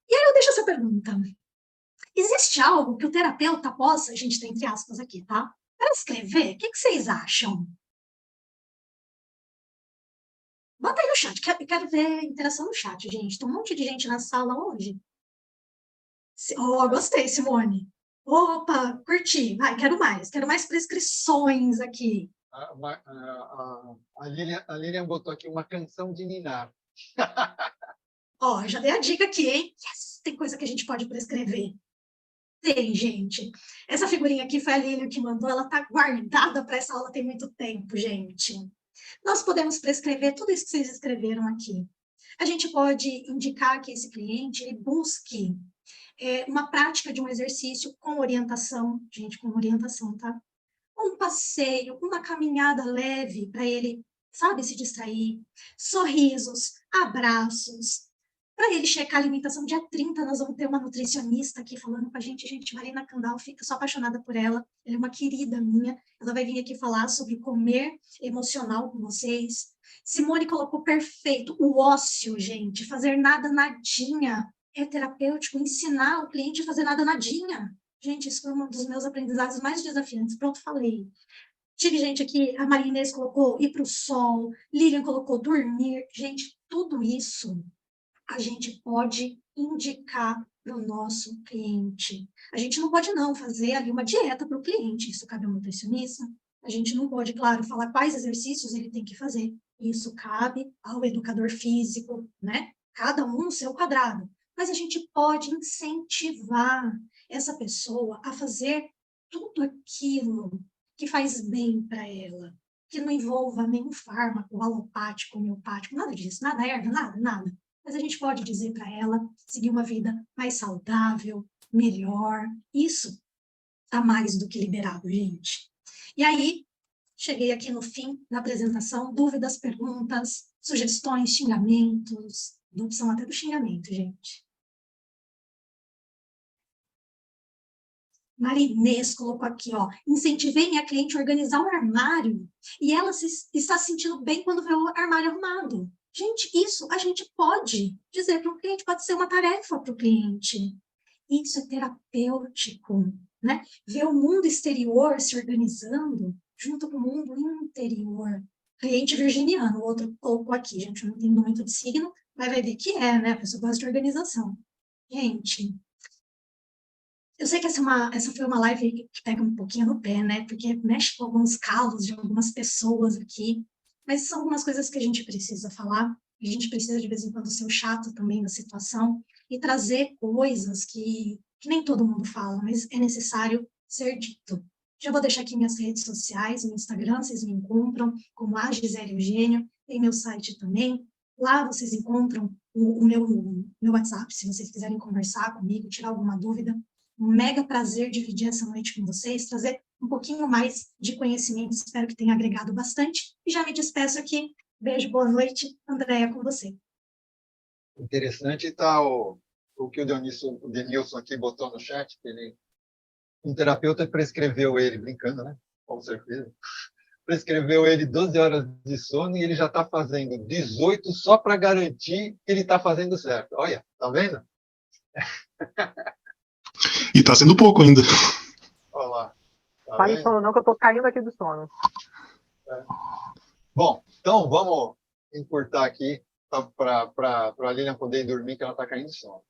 E aí eu deixo essa pergunta. Existe algo que o terapeuta possa, a gente tem entre aspas aqui, tá? Para escrever, o que vocês acham? Bota aí no chat, quero ver interação no chat, gente. Tem um monte de gente na sala hoje. Gostei, Simone. Opa, curti. Vai, quero mais prescrições aqui. A Lilian botou aqui uma canção de ninar. Já dei a dica aqui, hein? Yes, tem coisa que a gente pode prescrever. Tem, gente. Essa figurinha aqui foi a Lilian que mandou, ela tá guardada para essa aula tem muito tempo, gente. Nós podemos prescrever tudo isso que vocês escreveram aqui. A gente pode indicar que esse cliente ele busque uma prática de um exercício com orientação, gente, com orientação, tá? Um passeio, uma caminhada leve para ele, sabe, se distrair, sorrisos, abraços, Para ele checar a alimentação, dia 30 nós vamos ter uma nutricionista aqui falando com a gente. Gente, Marina Candal, sou apaixonada por ela. Ela é uma querida minha. Ela vai vir aqui falar sobre comer emocional com vocês. Simone colocou perfeito. O ócio, gente. Fazer nada nadinha é terapêutico. Ensinar o cliente a fazer nada nadinha. Gente, isso foi um dos meus aprendizados mais desafiantes. Pronto, falei. Tive gente aqui, a Maria Inês colocou ir para o sol, Lilian colocou dormir. Gente, tudo isso a gente pode indicar para o nosso cliente. A gente não pode não fazer ali uma dieta para o cliente, isso cabe ao nutricionista. A gente não pode, claro, falar quais exercícios ele tem que fazer. Isso cabe ao educador físico, né? Cada um no seu quadrado. Mas a gente pode incentivar essa pessoa a fazer tudo aquilo que faz bem para ela, que não envolva nenhum fármaco alopático, homeopático, nada disso, nada erva, nada. Mas a gente pode dizer para ela seguir uma vida mais saudável, melhor. Isso está mais do que liberado, gente. E aí, cheguei aqui no fim da apresentação, dúvidas, perguntas, sugestões, xingamentos, dou opção até do xingamento, gente. Marinês colocou aqui, ó, incentivei minha cliente a organizar um armário e ela está se sentindo bem quando vê o armário arrumado. Gente, isso a gente pode dizer para o cliente, pode ser uma tarefa para o cliente. Isso é terapêutico, né? Ver o mundo exterior se organizando junto com o mundo interior. Cliente virginiano, o outro colocou aqui, gente, eu não entendo muito de signo, mas vai ver que é, né? A pessoa gosta de organização. Gente, eu sei que essa foi uma live que pega um pouquinho no pé, né? Porque mexe com alguns calos de algumas pessoas aqui. Mas são algumas coisas que a gente precisa falar. A gente precisa, de vez em quando, ser o chato também da situação e trazer coisas que nem todo mundo fala, mas é necessário ser dito. Já vou deixar aqui minhas redes sociais, meu Instagram, vocês me encontram como a Gisele Eugênio, tem meu site também. Lá vocês encontram o meu WhatsApp, se vocês quiserem conversar comigo, tirar alguma dúvida. Um mega prazer dividir essa noite com vocês, trazer um pouquinho mais de conhecimento, espero que tenha agregado bastante. E já me despeço aqui. Beijo, boa noite. Andréia, com você. Interessante está o que o Denilson aqui botou no chat, que um terapeuta prescreveu ele, brincando, né? Com certeza. Prescreveu ele 12 horas de sono e ele já está fazendo 18 só para garantir que ele está fazendo certo. Olha, tá vendo? E está sendo pouco ainda. Olha lá. Tá Fale vendo? sono não, que eu tô caindo aqui do sono. É. Bom, então vamos encurtar aqui para a Lilian poder dormir, que ela está caindo de sono.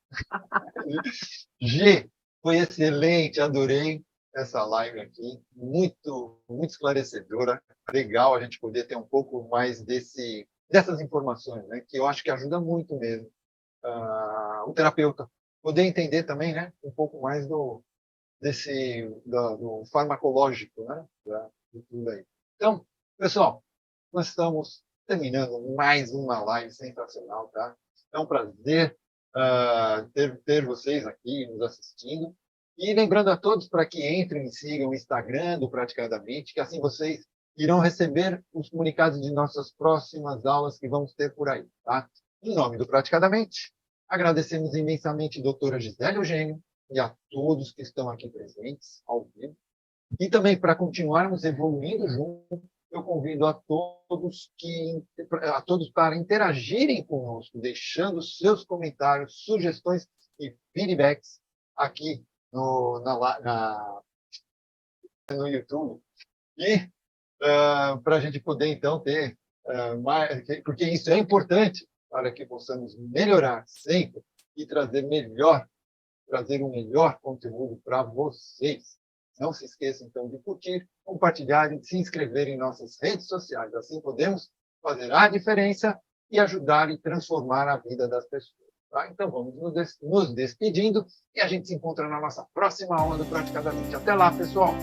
G, foi excelente, adorei essa live aqui, muito, muito esclarecedora. Legal a gente poder ter um pouco mais dessas informações, né, que eu acho que ajuda muito mesmo o terapeuta poder entender também, né, um pouco mais do farmacológico, né, de tudo aí. Então, pessoal, nós estamos terminando mais uma live sensacional, tá? É um prazer ter vocês aqui nos assistindo. E lembrando a todos para que entrem e sigam o Instagram do Praticadamente, que assim vocês irão receber os comunicados de nossas próximas aulas que vamos ter por aí, tá? Em nome do Praticadamente, agradecemos imensamente a doutora Gisele Eugênio e a todos que estão aqui presentes ao vivo. E também, para continuarmos evoluindo juntos, eu convido a todos para interagirem conosco, deixando seus comentários, sugestões e feedbacks aqui no YouTube. E para a gente poder, então, ter mais... Porque isso é importante para que possamos melhorar sempre e trazer um melhor conteúdo para vocês. Não se esqueçam, então, de curtir, compartilhar e se inscrever em nossas redes sociais. Assim podemos fazer a diferença e ajudar e transformar a vida das pessoas. Tá? Então, vamos nos despedindo e a gente se encontra na nossa próxima aula do Praticadamente. Até lá, pessoal!